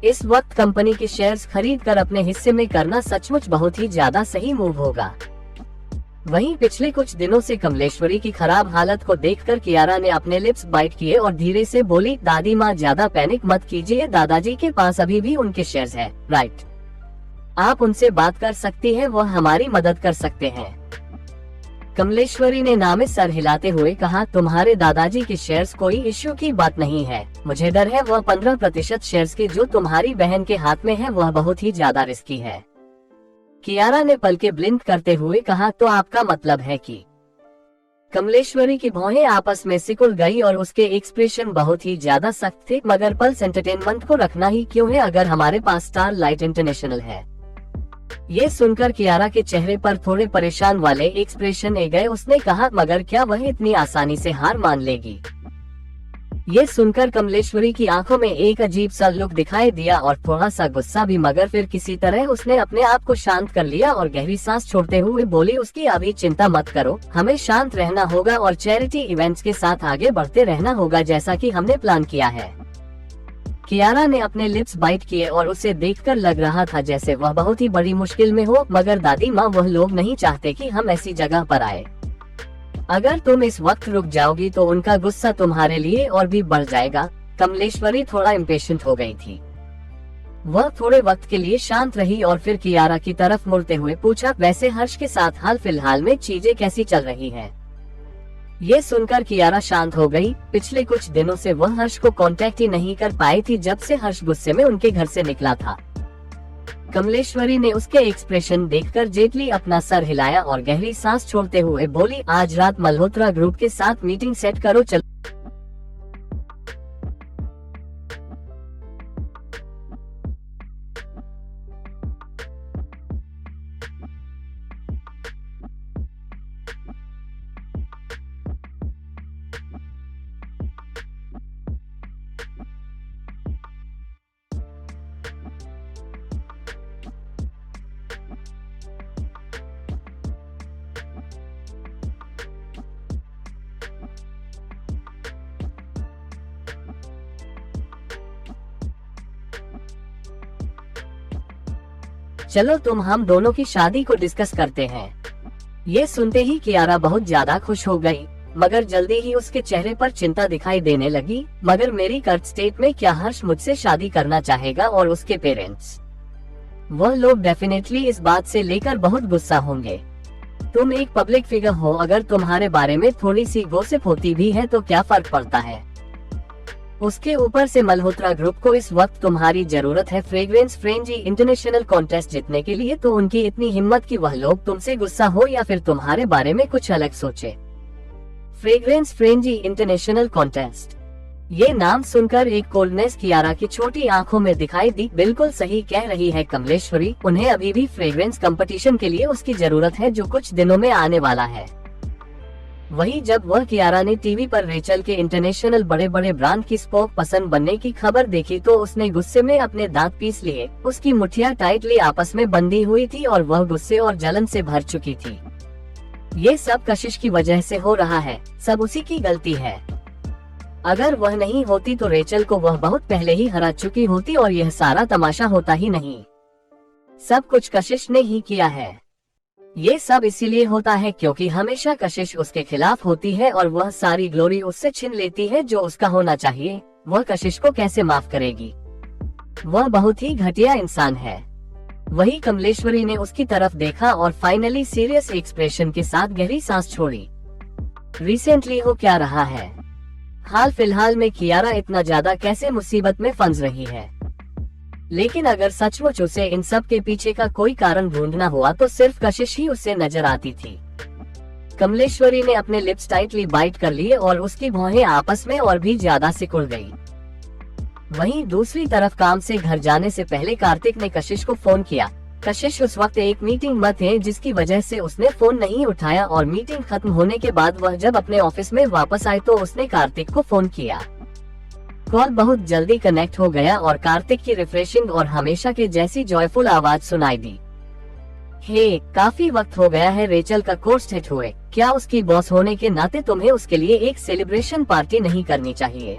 इस वक्त कंपनी के शेयर्स खरीद कर अपने हिस्से में करना सचमुच बहुत ही ज्यादा सही मूव होगा। वहीं पिछले कुछ दिनों से कमलेश्वरी की खराब हालत को देखकर कियारा ने अपने लिप्स बाइट किए और धीरे से बोली, दादी माँ ज्यादा पैनिक मत कीजिए, दादाजी के पास अभी भी उनके शेयर्स हैं, राइट? आप उनसे बात कर सकती हैं, वह हमारी मदद कर सकते हैं। कमलेश्वरी ने ना में सर हिलाते हुए कहा, तुम्हारे दादाजी के शेयर्स कोई इश्यू की बात नहीं है। मुझे डर है वह 15% शेयर्स के जो तुम्हारी बहन के हाथ में है वह बहुत ही ज्यादा रिस्की है। कियारा ने पलके ब्लिंक करते हुए कहा, तो आपका मतलब है कि? कमलेश्वरी की भौहें आपस में सिकुड़ गई और उसके एक्सप्रेशन बहुत ही ज्यादा सख्त थे। मगर पल्स एंटरटेनमेंट को रखना ही क्यों है अगर हमारे पास स्टार लाइट इंटरनेशनल है? ये सुनकर कियारा के चेहरे पर थोड़े परेशान वाले एक्सप्रेशन आ गए। उसने कहा, मगर क्या वह इतनी आसानी से हार मान लेगी? ये सुनकर कमलेश्वरी की आंखों में एक अजीब सा लुक दिखाई दिया और थोड़ा सा गुस्सा भी, मगर फिर किसी तरह उसने अपने आप को शांत कर लिया और गहरी सांस छोड़ते हुए बोली, उसकी अभी चिंता मत करो, हमें शांत रहना होगा और चैरिटी इवेंट्स के साथ आगे बढ़ते रहना होगा जैसा कि हमने प्लान किया है। कियारा ने अपने लिप्स बाइट किए और उसे देखकर लग रहा था जैसे वह बहुत ही बड़ी मुश्किल में हो। मगर दादी माँ, वह लोग नहीं चाहते कि हम ऐसी जगह पर आए। अगर तुम इस वक्त रुक जाओगी तो उनका गुस्सा तुम्हारे लिए और भी बढ़ जाएगा। कमलेश्वरी थोड़ा इम्पेशेंट हो गई थी। वह थोड़े वक्त के लिए शांत रही और फिर कियारा की तरफ मुड़ते हुए पूछा, वैसे हर्ष के साथ हाल फिलहाल में चीजें कैसी चल रही हैं? ये सुनकर कियारा शांत हो गई। पिछले कुछ दिनों से वह हर्ष को कांटेक्ट ही नहीं कर पाई थी जब से हर्ष गुस्से में उनके घर से निकला था। कमलेश्वरी ने उसके एक्सप्रेशन देखकर जेटली अपना सर हिलाया और गहरी सांस छोड़ते हुए बोली, आज रात मल्होत्रा ग्रुप के साथ मीटिंग सेट करो, चलो। चलो तुम हम दोनों की शादी को डिस्कस करते हैं। ये सुनते ही कियारा बहुत ज्यादा खुश हो गई। मगर जल्दी ही उसके चेहरे पर चिंता दिखाई देने लगी। मगर मेरी कर्ट स्टेट में क्या हर्ष मुझसे शादी करना चाहेगा और उसके पेरेंट्स? वह लोग डेफिनेटली इस बात से लेकर बहुत गुस्सा होंगे। तुम एक पब्लिक फिगर हो, अगर तुम्हारे बारे में थोड़ी सी गॉसिप होती भी है तो क्या फर्क पड़ता है। उसके ऊपर से मल्होत्रा ग्रुप को इस वक्त तुम्हारी जरूरत है फ्रेग्रेंस फ्रेंजी इंटरनेशनल कॉन्टेस्ट जीतने के लिए, तो उनकी इतनी हिम्मत कि वह लोग तुमसे गुस्सा हो या फिर तुम्हारे बारे में कुछ अलग सोचे। फ्रेग्रेंस फ्रेंजी इंटरनेशनल कॉन्टेस्ट, ये नाम सुनकर एक कोल्डनेस कियारा की छोटी आंखों में दिखाई दी। बिल्कुल सही कह रही है कमलेश्वरी, उन्हें अभी भी फ्रेग्रेंस कंपटीशन के लिए उसकी जरूरत है जो कुछ दिनों में आने वाला है। वही जब वह कियारा ने टीवी पर रेचल के इंटरनेशनल बड़े बड़े ब्रांड की स्पोक पर्सन बनने की खबर देखी तो उसने गुस्से में अपने दांत पीस लिए। उसकी मुठ्ठियां टाइटली आपस में बंधी हुई थी और वह गुस्से और जलन से भर चुकी थी। ये सब कशिश की वजह से हो रहा है, सब उसी की गलती है। अगर वह नहीं होती तो रेचल को वह बहुत पहले ही हरा चुकी होती और यह सारा तमाशा होता ही नहीं। सब कुछ कशिश ने ही किया है। ये सब इसीलिए होता है क्योंकि हमेशा कशिश उसके खिलाफ होती है और वह सारी ग्लोरी उससे छीन लेती है जो उसका होना चाहिए। वह कशिश को कैसे माफ करेगी? वह बहुत ही घटिया इंसान है। वही कमलेश्वरी ने उसकी तरफ देखा और फाइनली सीरियस एक्सप्रेशन के साथ गहरी सांस छोड़ी। रिसेंटली हो क्या रहा है? हाल फिलहाल में कियारा इतना ज्यादा कैसे मुसीबत में फंस रही है? लेकिन अगर सचमुच उसे इन सब के पीछे का कोई कारण ढूंढना हुआ तो सिर्फ कशिश ही उससे नजर आती थी। कमलेश्वरी ने अपने लिप्स टाइटली बाइट कर लिए और उसकी भौहें आपस में और भी ज्यादा सिकुड़ गई। वहीं दूसरी तरफ काम से घर जाने से पहले कार्तिक ने कशिश को फोन किया। कशिश उस वक्त एक मीटिंग में थे जिसकी वजह से उसने फोन नहीं उठाया और मीटिंग खत्म होने के बाद वह जब अपने ऑफिस में वापस आए तो उसने कार्तिक को फोन किया। कॉल बहुत जल्दी कनेक्ट हो गया और कार्तिक की रिफ्रेशिंग और हमेशा के जैसी जॉयफुल आवाज सुनाई दी। हे, काफी वक्त हो गया है रेचल का कोर्स हिट हुए, क्या उसकी बॉस होने के नाते तुम्हें उसके लिए एक सेलिब्रेशन पार्टी नहीं करनी चाहिए?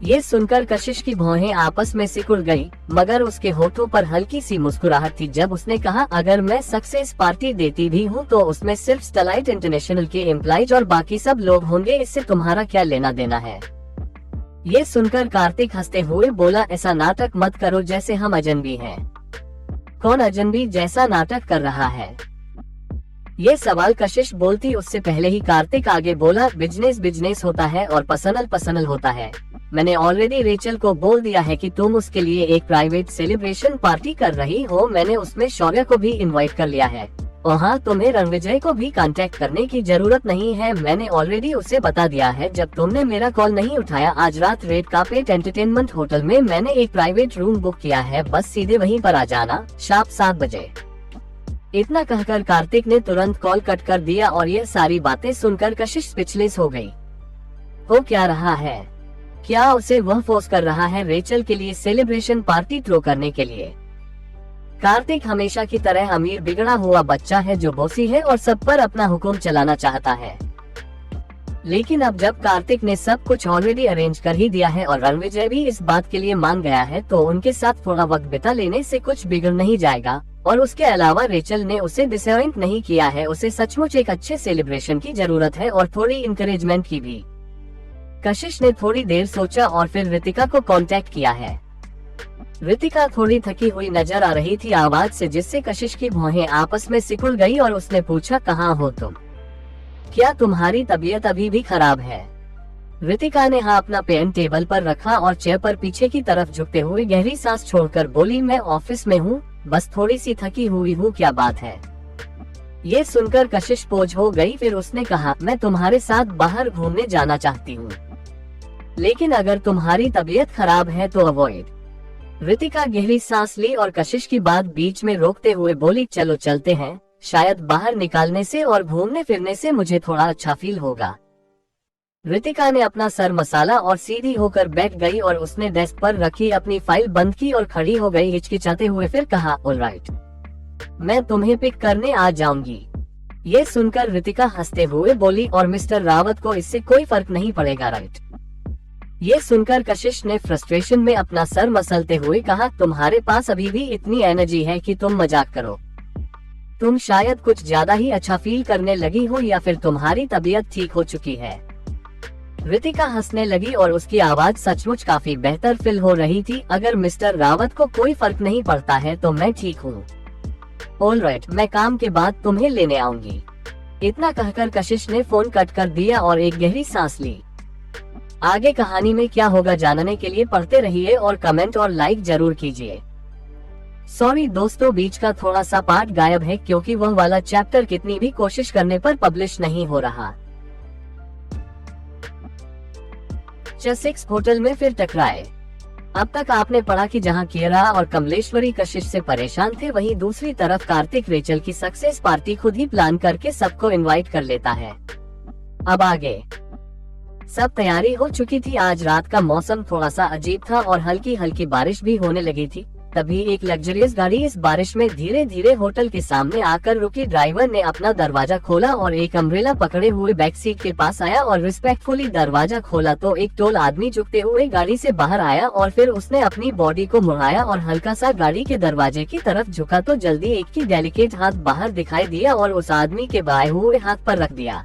ये सुनकर कशिश की भौहें आपस में सिकुड़ गई, मगर उसके होठों पर हल्की सी मुस्कुराहट थी जब उसने कहा, अगर मैं सक्सेस पार्टी देती भी हूँ तो उसमें सिर्फ स्टलाइट इंटरनेशनल के एम्प्लॉइज और बाकी सब लोग होंगे, इससे तुम्हारा क्या लेना देना है? ये सुनकर कार्तिक हंसते हुए बोला, ऐसा नाटक मत करो जैसे हम अजनबी हैं। कौन अजनबी जैसा नाटक कर रहा है? ये सवाल कशिश बोलती उससे पहले ही कार्तिक आगे बोला, बिजनेस बिजनेस होता है और पर्सनल पर्सनल होता है। मैंने ऑलरेडी रेचल को बोल दिया है कि तुम उसके लिए एक प्राइवेट सेलिब्रेशन पार्टी कर रही हो। मैंने उसमें शौर्य को भी इनवाइट कर लिया है। और हाँ, तुम्हें रणविजय को भी कांटेक्ट करने की जरूरत नहीं है, मैंने ऑलरेडी उसे बता दिया है। जब तुमने मेरा कॉल नहीं उठाया, आज रात रेड कार्पेट एंटरटेनमेंट होटल में मैंने एक प्राइवेट रूम बुक किया है, बस सीधे वहीं पर आ जाना, शाम 7 बजे। इतना कहकर कार्तिक ने तुरंत कॉल कट कर दिया और यह सारी बातें सुनकर कशिश स्पीचलेस हो गई। हो क्या रहा है? क्या उसे वह फोर्स कर रहा है रेचल के लिए सेलिब्रेशन पार्टी थ्रो करने के लिए? कार्तिक हमेशा की तरह अमीर बिगड़ा हुआ बच्चा है जो बॉसी है और सब पर अपना हुक्म चलाना चाहता है। लेकिन अब जब कार्तिक ने सब कुछ ऑलरेडी अरेंज कर ही दिया है और रणविजय भी इस बात के लिए मान गया है तो उनके साथ थोड़ा वक्त बिता लेने से कुछ बिगड़ नहीं जाएगा। और उसके अलावा रेचल ने उसे डिसअपॉइंट नहीं किया है, उसे सचमुच एक अच्छे सेलिब्रेशन की जरूरत है और थोड़ी इंकरेजमेंट की भी। कशिश ने थोड़ी देर सोचा और फिर रितिका को कांटेक्ट किया है। रितिका थोड़ी थकी हुई नजर आ रही थी आवाज से, जिससे कशिश की भौहें आपस में सिकुड़ गई और उसने पूछा, कहाँ हो तुम? क्या तुम्हारी तबीयत अभी भी खराब है? रितिका ने हाँ अपना पेन टेबल पर रखा और चेयर पर पीछे की तरफ झुकते हुए गहरी सांस छोड़कर बोली, मैं ऑफिस में हूँ, बस थोड़ी सी थकी हुई हूँ, क्या बात है? ये सुनकर कशिश पोज हो गई। फिर उसने कहा, मैं तुम्हारे साथ बाहर घूमने जाना चाहती हूँ, लेकिन अगर तुम्हारी तबीयत खराब है तो अवॉइड। रितिका गहरी सांस ली और कशिश की बात बीच में रोकते हुए बोली, चलो चलते हैं, शायद बाहर निकालने से और घूमने फिरने से मुझे थोड़ा अच्छा फील होगा। रितिका ने अपना सर मसाला और सीधी होकर बैठ गई और उसने डेस्क पर रखी अपनी फाइल बंद की और खड़ी हो गई हिचकिचाते हुए। फिर कहा, ऑलराइट, मैं तुम्हें पिक करने आ जाऊंगी। ये सुनकर रितिका हंसते हुए बोली, और मिस्टर रावत को इससे कोई फर्क नहीं पड़ेगा, राइट? ये सुनकर कशिश ने फ्रस्ट्रेशन में अपना सर मसलते हुए कहा, तुम्हारे पास अभी भी इतनी एनर्जी है कि तुम मजाक करो। तुम शायद कुछ ज्यादा ही अच्छा फील करने लगी हो या फिर तुम्हारी तबीयत ठीक हो चुकी है। रितिका हंसने लगी और उसकी आवाज सचमुच काफी बेहतर फील हो रही थी। अगर मिस्टर रावत को कोई फर्क नहीं पड़ता है तो मैं ठीक हूँ। ऑलराइट, मैं काम के बाद तुम्हें लेने आऊंगी। इतना कहकर कशिश ने फोन कट कर दिया और एक गहरी सांस ली। आगे कहानी में क्या होगा जानने के लिए पढ़ते रहिए और कमेंट और लाइक जरूर कीजिए। सॉरी दोस्तों, बीच का थोड़ा सा पार्ट गायब है क्योंकि वह वाला चैप्टर कितनी भी कोशिश करने पर पब्लिश नहीं हो रहा। चेसिक्स होटल में फिर टकराए। अब तक आपने पढ़ा कि जहां कियारा और कमलेश्वरी कशिश से परेशान थे, वहीं दूसरी तरफ कार्तिक रेचल की सक्सेस पार्टी खुद ही प्लान करके सबको इनवाइट कर लेता है। अब आगे सब तैयारी हो चुकी थी। आज रात का मौसम थोड़ा सा अजीब था और हल्की हल्की बारिश भी होने लगी थी। तभी एक लग्जरियस गाड़ी इस बारिश में धीरे धीरे होटल के सामने आकर रुकी। ड्राइवर ने अपना दरवाजा खोला और एक अम्ब्रेला पकड़े हुए बैक सीट के पास आया और रिस्पेक्टफुली दरवाजा खोला तो एक टोल आदमी झुकते हुए गाड़ी से बाहर आया और फिर उसने अपनी बॉडी को मुड़ाया और हल्का सा गाड़ी के दरवाजे की तरफ झुका तो जल्दी एक की डेलिकेट हाथ बाहर दिखाई दिया और उस आदमी के बाएं हुए हाथ पर रख दिया।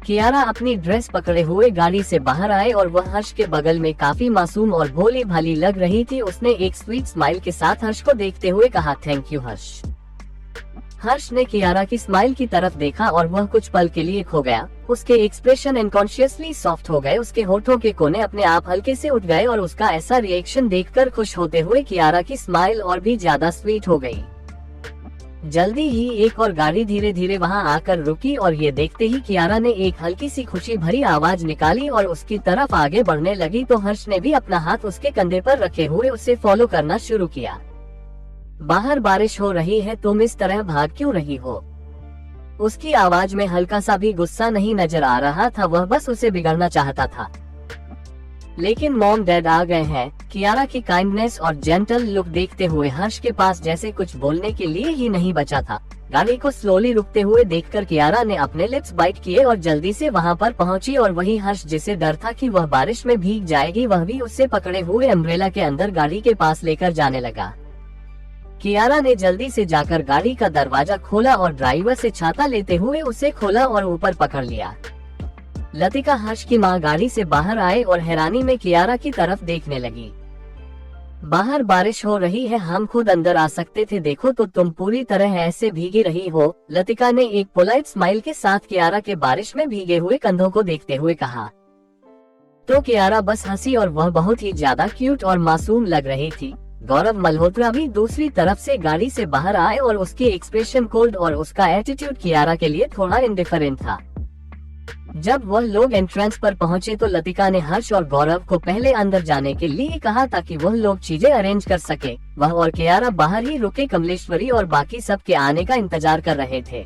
कियारा अपनी ड्रेस पकड़े हुए गाड़ी से बाहर आए और वह हर्ष के बगल में काफी मासूम और भोली भाली लग रही थी। उसने एक स्वीट स्माइल के साथ हर्ष को देखते हुए कहा, थैंक यू हर्ष। हर्ष ने कियारा की स्माइल की तरफ देखा और वह कुछ पल के लिए खो गया। उसके एक्सप्रेशन अनकॉन्शियसली सॉफ्ट हो गए। उसके होठों के कोने अपने आप हल्के से उठ गए और उसका ऐसा रिएक्शन देखकर खुश होते हुए कियारा की स्माइल और भी ज्यादा स्वीट हो गई। जल्दी ही एक और गाड़ी धीरे धीरे वहां आकर रुकी और ये देखते ही कियारा ने एक हल्की सी खुशी भरी आवाज निकाली और उसकी तरफ आगे बढ़ने लगी तो हर्ष ने भी अपना हाथ उसके कंधे पर रखे हुए उसे फॉलो करना शुरू किया। बाहर बारिश हो रही है, तुम इस तरह भाग क्यों रही हो? उसकी आवाज में हल्का सा भी गुस्सा नहीं नजर आ रहा था, वह बस उसे बिगड़ना चाहता था। लेकिन मॉम डैड आ गए हैं। कियारा की काइंडनेस और जेंटल लुक देखते हुए हर्ष के पास जैसे कुछ बोलने के लिए ही नहीं बचा था। गाड़ी को स्लोली रुकते हुए देखकर कियारा ने अपने लिप्स बाइट किए और जल्दी से वहां पर पहुंची और वही हर्ष जिसे डर था कि वह बारिश में भीग जाएगी, वह भी उससे पकड़े हुए अम्ब्रेला के अंदर गाड़ी के पास लेकर जाने लगा। कियारा ने जल्दी से जाकर गाड़ी का दरवाजा खोला और ड्राइवर से छाता लेते हुए उसे खोला और ऊपर पकड़ लिया। लतिका हर्ष की मां गाड़ी से बाहर आए और हैरानी में कियारा की तरफ देखने लगी। बाहर बारिश हो रही है, हम खुद अंदर आ सकते थे, देखो तो तुम पूरी तरह ऐसे भीगी रही हो। लतिका ने एक पोलाइट स्माइल के साथ कियारा के बारिश में भीगे हुए कंधों को देखते हुए कहा। तो कियारा बस हंसी और वह बहुत ही ज्यादा क्यूट और मासूम लग रही थी। गौरव मल्होत्रा भी दूसरी तरफ से गाड़ी से बाहर आए और उसकी एक्सप्रेशन कोल्ड और उसका एटीट्यूड कियारा के लिए थोड़ा इंडिफरेंट था। जब वह लोग एंट्रेंस पर पहुंचे तो लतिका ने हर्ष और गौरव को पहले अंदर जाने के लिए कहा ताकि वह लोग चीजें अरेंज कर सके। वह और कियारा बाहर ही रुके कमलेश्वरी और बाकी सब के आने का इंतजार कर रहे थे।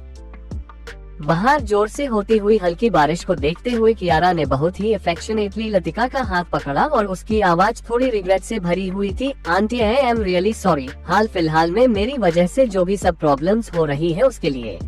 बाहर जोर से होती हुई हल्की बारिश को देखते हुए कियारा ने बहुत ही अफेक्शनेटली लतिका का हाथ पकड़ा और उसकी आवाज थोड़ी रिग्रेट से भरी हुई थी। Aunty, I am really sorry, हाल फिलहाल में मेरी वजह से जो भी सब प्रॉब्लम्स हो रही है उसके लिए।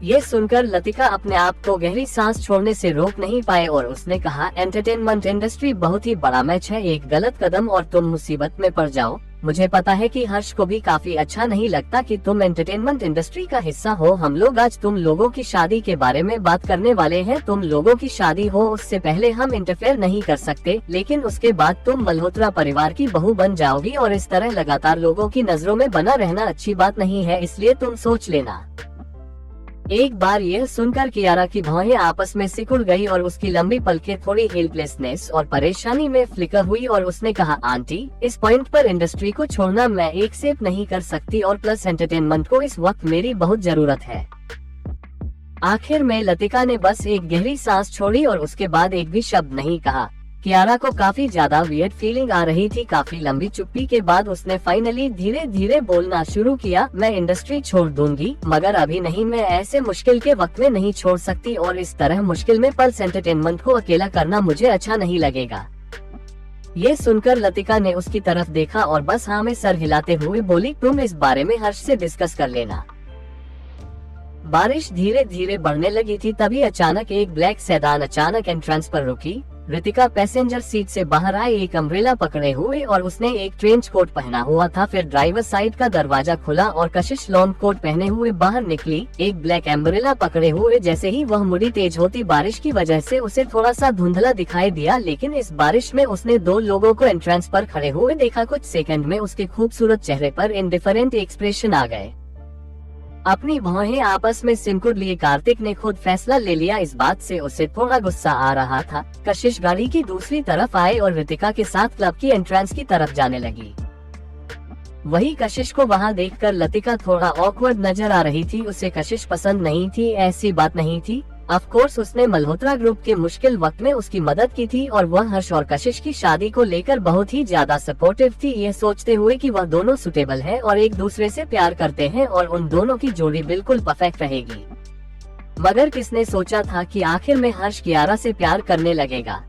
ये सुनकर लतिका अपने आप को गहरी सांस छोड़ने से रोक नहीं पाए और उसने कहा, एंटरटेनमेंट इंडस्ट्री बहुत ही बड़ा मैच है, एक गलत कदम और तुम मुसीबत में पड़ जाओ। मुझे पता है कि हर्ष को भी काफी अच्छा नहीं लगता कि तुम एंटरटेनमेंट इंडस्ट्री का हिस्सा हो। हम लोग आज तुम लोगों की शादी के बारे में बात करने वाले हैं। तुम लोगों की शादी हो उससे पहले हम इंटरफेयर नहीं कर सकते, लेकिन उसके बाद तुम मल्होत्रा परिवार की बहू बन जाओगी और इस तरह लगातार लोगों की नजरों में बना रहना अच्छी बात नहीं है, इसलिए तुम सोच लेना। एक बार यह सुनकर कियारा की भौहें आपस में सिकुड़ गई और उसकी लंबी पलकें थोड़ी हेल्पलेसनेस और परेशानी में फ्लिकर हुई और उसने कहा, आंटी, इस पॉइंट पर इंडस्ट्री को छोड़ना मैं एक्सेप्ट नहीं कर सकती और प्लस एंटरटेनमेंट को इस वक्त मेरी बहुत जरूरत है। आखिर में लतिका ने बस एक गहरी सांस छोड़ी और उसके बाद एक भी शब्द नहीं कहा। कियारा को काफी ज्यादा वियर्ड फीलिंग आ रही थी। काफी लंबी चुप्पी के बाद उसने फाइनली धीरे धीरे बोलना शुरू किया, मैं इंडस्ट्री छोड़ दूंगी मगर अभी नहीं, मैं ऐसे मुश्किल के वक्त में नहीं छोड़ सकती और इस तरह मुश्किल में पल्स एंटरटेनमेंट को अकेला करना मुझे अच्छा नहीं लगेगा। ये सुनकर लतिका ने उसकी तरफ देखा और बस हाँ में सर हिलाते हुए बोली, तुम इस बारे में हर्ष से डिस्कस कर लेना। बारिश धीरे धीरे बढ़ने लगी थी। तभी अचानक एक ब्लैक सेडान अचानक एंट्रेंस पर रुकी। रितिका पैसेंजर सीट से बाहर आई, एक अम्ब्रेला पकड़े हुए और उसने एक ट्रेंच कोट पहना हुआ था। फिर ड्राइवर साइड का दरवाजा खुला और कशिश लॉन्ग कोट पहने हुए बाहर निकली, एक ब्लैक अम्ब्रेला पकड़े हुए। जैसे ही वह मुड़ी, तेज होती बारिश की वजह से उसे थोड़ा सा धुंधला दिखाई दिया, लेकिन इस बारिश में उसने 2 लोगों को एंट्रेंस पर खड़े हुए देखा। कुछ सेकंड में उसके खूबसूरत चेहरे पर इंडिफरेंट एक्सप्रेशन आ गए। अपनी भौहें आपस में सिमकुड़ लिए कार्तिक ने खुद फैसला ले लिया। इस बात से उसे थोड़ा गुस्सा आ रहा था। कशिश गाड़ी की दूसरी तरफ आए और रितिका के साथ क्लब की एंट्रेंस की तरफ जाने लगी। वही कशिश को वहां देखकर लतिका थोड़ा ऑकवर्ड नजर आ रही थी। उसे कशिश पसंद नहीं थी, ऐसी बात नहीं थी। ऑफ कोर्स उसने मल्होत्रा ग्रुप के मुश्किल वक्त में उसकी मदद की थी और वह हर्ष और कशिश की शादी को लेकर बहुत ही ज्यादा सपोर्टिव थी, यह सोचते हुए कि वह दोनों सुटेबल है और एक दूसरे से प्यार करते हैं और उन दोनों की जोड़ी बिल्कुल परफेक्ट रहेगी। मगर किसने सोचा था कि आखिर में हर्ष कियारा से प्यार करने लगेगा।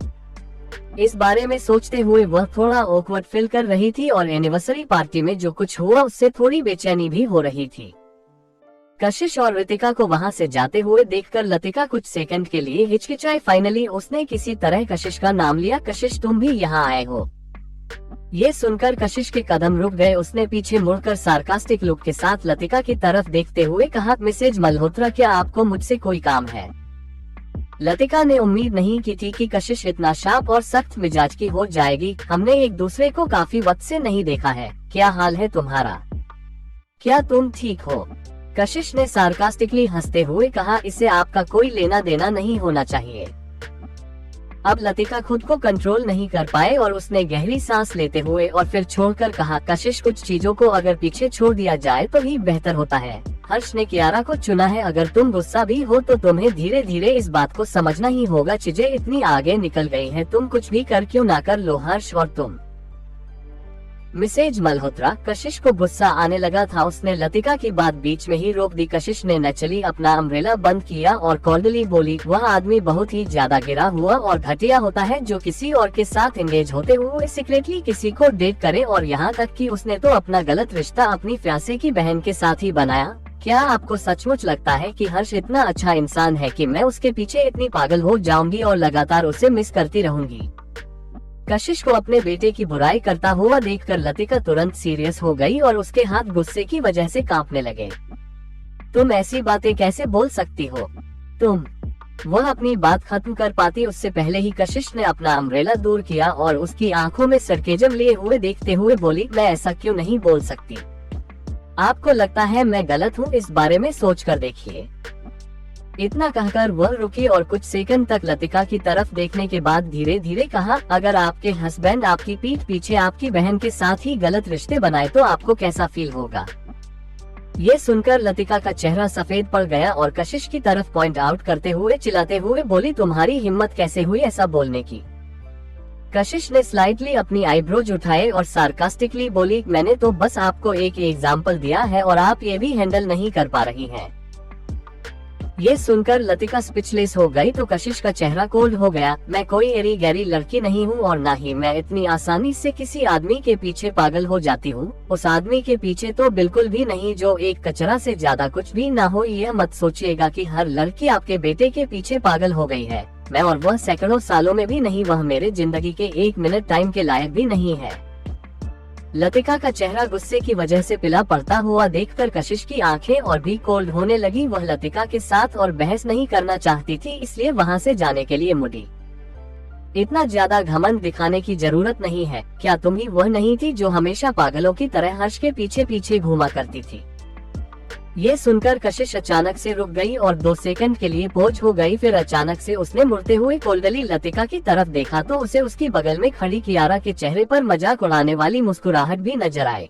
इस बारे में सोचते हुए वह थोड़ा ऑकवर्ड फील कर रही थी और एनिवर्सरी पार्टी में जो कुछ हुआ उससे थोड़ी बेचैनी भी हो रही थी। कशिश और रितिका को वहां से जाते हुए देखकर लतिका कुछ सेकंड के लिए हिचकिचाई। फाइनली उसने किसी तरह कशिश का नाम लिया, कशिश तुम भी यहाँ आए हो। ये सुनकर कशिश के कदम रुक गए। उसने पीछे मुड़कर सार्कास्टिक लुक के साथ लतिका की तरफ देखते हुए कहा, मिसेज मल्होत्रा क्या आपको मुझसे कोई काम है? लतिका ने उम्मीद नहीं की थी कि कशिश इतना शार्प और सख्त मिजाज की हो जाएगी। हमने एक दूसरे को काफी वक्त से नहीं देखा है, क्या हाल है तुम्हारा? क्या तुम ठीक हो? कशिश ने सार्कास्टिकली हंसते हुए कहा, इससे आपका कोई लेना देना नहीं होना चाहिए। अब लतिका खुद को कंट्रोल नहीं कर पाए और उसने गहरी सांस लेते हुए और फिर छोड़कर कहा, कशिश कुछ चीजों को अगर पीछे छोड़ दिया जाए तो ही बेहतर होता है। हर्ष ने कियारा को चुना है, अगर तुम गुस्सा भी हो तो तुम्हें धीरे धीरे इस बात को समझना ही होगा। चीजें इतनी आगे निकल गई हैं, तुम कुछ भी कर क्यों ना कर लो हर्ष। और तुम मिसेज मल्होत्रा। कशिश को गुस्सा आने लगा था। उसने लतिका की बात बीच में ही रोक दी। कशिश ने नचली अपना अम्ब्रेला बंद किया और कॉर्डली बोली, वह आदमी बहुत ही ज्यादा गिरा हुआ और घटिया होता है जो किसी और के साथ एंगेज होते हुए सीक्रेटली किसी को डेट करे, और यहाँ तक कि उसने तो अपना गलत रिश्ता अपनी फियांसे की बहन के साथ ही बनाया। क्या आपको सचमुच लगता है कि हर्ष इतना अच्छा इंसान है कि मैं उसके पीछे इतनी पागल हो जाऊंगी और लगातार उसे मिस करती रहूंगी? कशिश को अपने बेटे की बुराई करता हुआ देखकर लतिका तुरंत सीरियस हो गई और उसके हाथ गुस्से की वजह से कांपने लगे। तुम ऐसी बातें कैसे बोल सकती हो? तुम। वह अपनी बात खत्म कर पाती उससे पहले ही कशिश ने अपना अम्ब्रेला दूर किया और उसकी आंखों में सरकेजम लिए हुए देखते हुए बोली, मैं ऐसा क्यों नहीं बोल सकती? आपको लगता है मैं गलत हूँ? इस बारे में सोच कर देखिए। इतना कहकर वह रुकी और कुछ सेकंड तक लतिका की तरफ देखने के बाद धीरे धीरे कहा, अगर आपके हस्बैंड आपकी पीठ पीछे आपकी बहन के साथ ही गलत रिश्ते बनाए तो आपको कैसा फील होगा? ये सुनकर लतिका का चेहरा सफेद पड़ गया और कशिश की तरफ पॉइंट आउट करते हुए चिल्लाते हुए बोली, तुम्हारी हिम्मत कैसे हुई ऐसा बोलने की? कशिश ने स्लाइटली अपनी आईब्रोज उठाए और सार्कास्टिकली बोली, मैंने तो बस आपको एक एग्जाम्पल दिया है और आप ये भी हैंडल नहीं कर पा रही हैं। ये सुनकर लतिका स्पीचलेस हो गई तो कशिश का चेहरा कोल्ड हो गया। मैं कोई एरी गैरी लड़की नहीं हूँ और ना ही मैं इतनी आसानी से किसी आदमी के पीछे पागल हो जाती हूँ। उस आदमी के पीछे तो बिल्कुल भी नहीं जो एक कचरा से ज्यादा कुछ भी ना हो। यह मत सोचिएगा कि हर लड़की आपके बेटे के पीछे पागल हो गई है। मैं और वह सैकड़ों सालों में भी नहीं, वह मेरे जिंदगी के 1 मिनट टाइम के लायक भी नहीं है। लतिका का चेहरा गुस्से की वजह से पिला पड़ता हुआ देखकर कशिश की आंखें और भी कोल्ड होने लगी। वह लतिका के साथ और बहस नहीं करना चाहती थी, इसलिए वहां से जाने के लिए मुड़ी। इतना ज्यादा घमंड दिखाने की जरूरत नहीं है। क्या तुम ही वह नहीं थी जो हमेशा पागलों की तरह हर्ष के पीछे पीछे घूमा करती थी? ये सुनकर कशिश अचानक से रुक गई और 2 सेकंड के लिए पोज हो गई। फिर अचानक से उसने मुड़ते हुए कोल्डली लतिका की तरफ देखा तो उसे उसकी बगल में खड़ी कियारा के चेहरे पर मजाक उड़ाने वाली मुस्कुराहट भी नजर आई।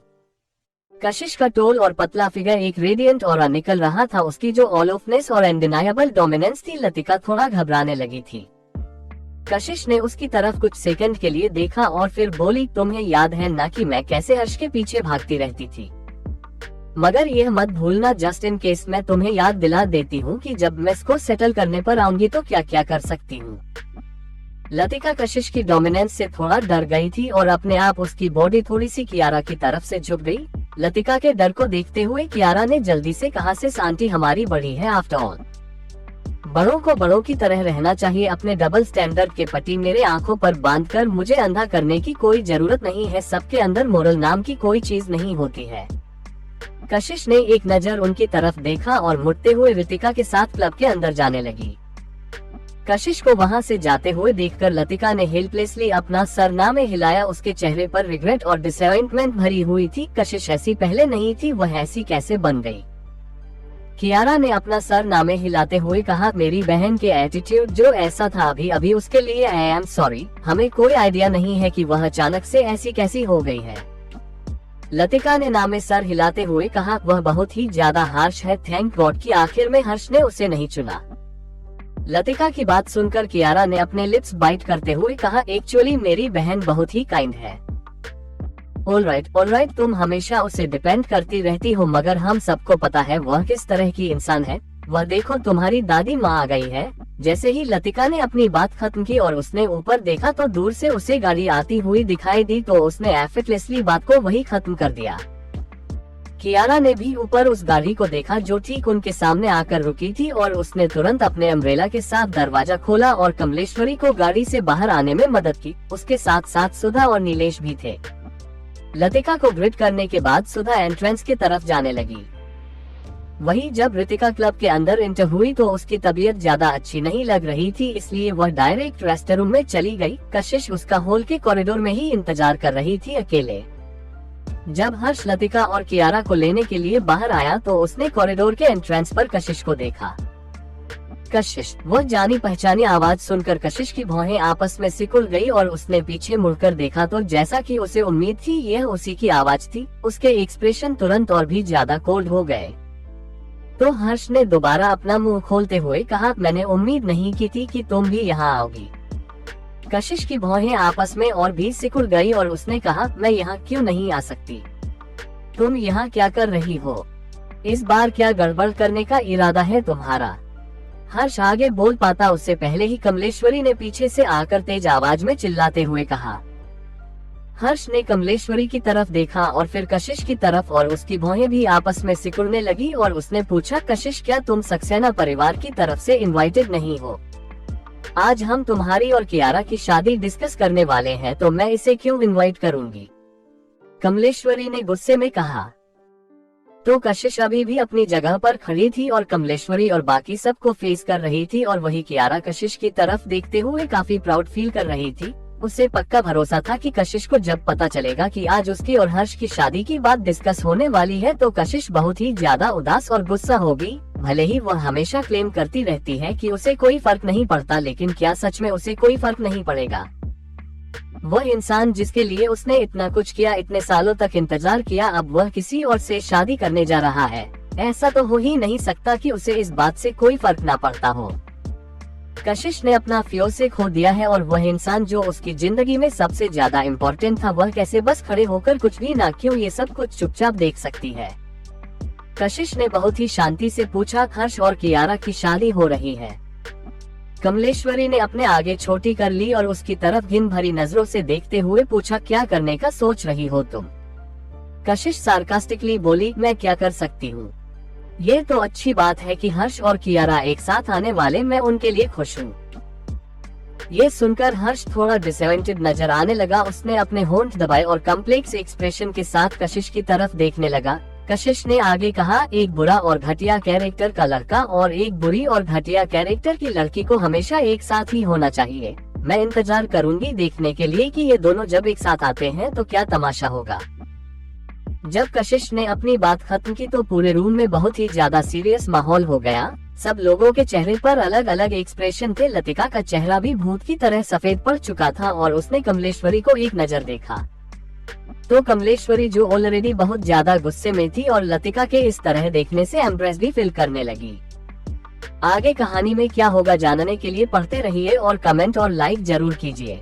कशिश का टोल और पतला फिगर एक रेडियंट ऑरा निकल रहा था। उसकी जो ऑलोफनेस और अनडिनायबल डोमिनेंस थी, लतिका थोड़ा घबराने लगी थी। कशिश ने उसकी तरफ कुछ सेकंड के लिए देखा और फिर बोली, तुम्हें याद है ना कि मैं कैसे हर्ष के पीछे भागती रहती थी? मगर यह मत भूलना, जस्ट इन केस मैं तुम्हें याद दिला देती हूँ कि जब मैं इसको सेटल करने पर आऊंगी तो क्या क्या कर सकती हूँ। लतिका कशिश की डोमिनेंस से थोड़ा डर गई थी और अपने आप उसकी बॉडी थोड़ी सी कियारा की तरफ से झुक गई। लतिका के डर को देखते हुए कियारा ने जल्दी से कहा, से आंटी हमारी बड़ी है आफ्टर ऑल। बड़ों को बड़ों की तरह रहना चाहिए। अपने डबल स्टैंडर्ड के पट्टी मेरे आंखों पर बांधकर मुझे अंधा करने की कोई जरूरत नहीं है। सबके अंदर मोरल नाम की कोई चीज नहीं होती है। कशिश ने एक नजर उनकी तरफ देखा और मुड़ते हुए रितिका के साथ क्लब के अंदर जाने लगी। कशिश को वहां से जाते हुए देखकर लतिका ने हेल्पलेसली अपना सरनामे हिलाया। उसके चेहरे पर रिग्रेट और डिसअपॉइंटमेंट भरी हुई थी। कशिश ऐसी पहले नहीं थी, वह ऐसी कैसे बन गई? कियारा ने अपना सरनामे हिलाते हुए कहा, मेरी बहन के एटीट्यूड जो ऐसा था अभी अभी उसके लिए आई एम सॉरी। हमें कोई आइडिया नहीं है कि वह अचानक से ऐसी कैसी हो गई है। लतिका ने नामे सर हिलाते हुए कहा, वह बहुत ही ज्यादा हार्श है। थैंक गॉड कि आखिर में हर्ष ने उसे नहीं चुना। लतिका की बात सुनकर कियारा ने अपने लिप्स बाइट करते हुए कहा, एक्चुअली मेरी बहन बहुत ही काइंड है। ऑल राइट, तुम हमेशा उसे डिपेंड करती रहती हो, मगर हम सबको पता है वह किस तरह की इंसान है। वह देखो तुम्हारी दादी माँ आ गई है। जैसे ही लतिका ने अपनी बात खत्म की और उसने ऊपर देखा तो दूर से उसे गाड़ी आती हुई दिखाई दी, तो उसने एफर्टलेसली बात को वही खत्म कर दिया। कियारा ने भी ऊपर उस गाड़ी को देखा जो ठीक उनके सामने आकर रुकी थी और उसने तुरंत अपने अम्ब्रेला के साथ दरवाजा खोला और कमलेश्वरी को गाड़ी से बाहर आने में मदद की। उसके साथ साथ सुधा और नीलेश भी थे। लतिका को ग्रिड करने के बाद सुधा एंट्रेंस की तरफ जाने लगी। वही जब रितिका क्लब के अंदर एंटर हुई तो उसकी तबीयत ज्यादा अच्छी नहीं लग रही थी, इसलिए वह डायरेक्ट रेस्टरूम में चली गई। कशिश उसका हॉल के कॉरिडोर में ही इंतजार कर रही थी अकेले। जब हर्ष लतिका और कियारा को लेने के लिए बाहर आया तो उसने कॉरिडोर के एंट्रेंस पर कशिश को देखा। कशिश, वह जानी पहचानी आवाज सुनकर कशिश की भौहें आपस में सिकुड़ गई और उसने पीछे मुड़कर देखा तो जैसा कि उसे उम्मीद थी यह उसी की आवाज थी। उसके एक्सप्रेशन तुरंत और भी ज्यादा कोल्ड हो गए। तो हर्ष ने दोबारा अपना मुंह खोलते हुए कहा, मैंने उम्मीद नहीं की थी कि तुम भी यहाँ आओगी। कशिश की भौहें आपस में और भी सिकुड़ गई और उसने कहा, मैं यहाँ क्यों नहीं आ सकती? तुम यहाँ क्या कर रही हो? इस बार क्या गड़बड़ करने का इरादा है तुम्हारा? हर्ष आगे बोल पाता उससे पहले ही कमलेश्वरी ने पीछे से आकर तेज आवाज में चिल्लाते हुए कहा। हर्ष ने कमलेश्वरी की तरफ देखा और फिर कशिश की तरफ और उसकी भौहें भी आपस में सिकुड़ने लगी और उसने पूछा, कशिश क्या तुम सक्सेना परिवार की तरफ से इनवाइटेड नहीं हो? आज हम तुम्हारी और कियारा की शादी डिस्कस करने वाले हैं, तो मैं इसे क्यों इनवाइट करूंगी? कमलेश्वरी ने गुस्से में कहा। तो कशिश अभी भी अपनी जगह पर खड़ी थी और कमलेश्वरी और बाकी सबको फेस कर रही थी और वही कियारा कशिश की तरफ देखते हुए काफी प्राउड फील कर रही थी। उसे पक्का भरोसा था कि कशिश को जब पता चलेगा कि आज उसकी और हर्ष की शादी की बात डिस्कस होने वाली है तो कशिश बहुत ही ज्यादा उदास और गुस्सा होगी। भले ही वह हमेशा क्लेम करती रहती है कि उसे कोई फर्क नहीं पड़ता, लेकिन क्या सच में उसे कोई फर्क नहीं पड़ेगा? वह इंसान जिसके लिए उसने इतना कुछ किया, इतने सालों तक इंतजार किया, अब वह किसी और से शादी करने जा रहा है। ऐसा तो हो ही नहीं सकता कि उसे इस बात से कोई फर्क ना पड़ता हो। कशिश ने अपना फियोसे खो दिया है और वह इंसान जो उसकी जिंदगी में सबसे ज्यादा इम्पोर्टेंट था, वह कैसे बस खड़े होकर कुछ भी ना क्यों ये सब कुछ चुपचाप देख सकती है? कशिश ने बहुत ही शांति से पूछा, हर्ष और कियारा की शादी हो रही है? कमलेश्वरी ने अपने आगे छोटी कर ली और उसकी तरफ घिन भरी नजरों से देखते हुए पूछा, क्या करने का सोच रही हो तुम? कशिश सार्कास्टिकली बोली, मैं क्या कर सकती हूँ? ये तो अच्छी बात है कि हर्ष और कियारा एक साथ आने वाले, मैं उनके लिए खुश हूँ। ये सुनकर हर्ष थोड़ा डिसअपॉइंटेड नजर आने लगा। उसने अपने होंठ दबाए और कॉम्प्लेक्स एक्सप्रेशन के साथ कशिश की तरफ देखने लगा। कशिश ने आगे कहा, एक बुरा और घटिया कैरेक्टर का लड़का और एक बुरी और घटिया कैरेक्टर की लड़की को हमेशा एक साथ ही होना चाहिए। मैं इंतजार करूंगी देखने के लिए कि ये दोनों जब एक साथ आते हैं तो क्या तमाशा होगा। जब कशिश ने अपनी बात खत्म की तो पूरे रूम में बहुत ही ज्यादा सीरियस माहौल हो गया। सब लोगों के चेहरे पर अलग अलग एक्सप्रेशन थे। लतिका का चेहरा भी भूत की तरह सफेद पड़ चुका था और उसने कमलेश्वरी को एक नजर देखा तो कमलेश्वरी जो ऑलरेडी बहुत ज्यादा गुस्से में थी और लतिका के इस तरह देखने से एम्प्रेस भी फील करने लगी। आगे कहानी में क्या होगा जानने के लिए पढ़ते रहिए और कमेंट और लाइक जरूर कीजिए।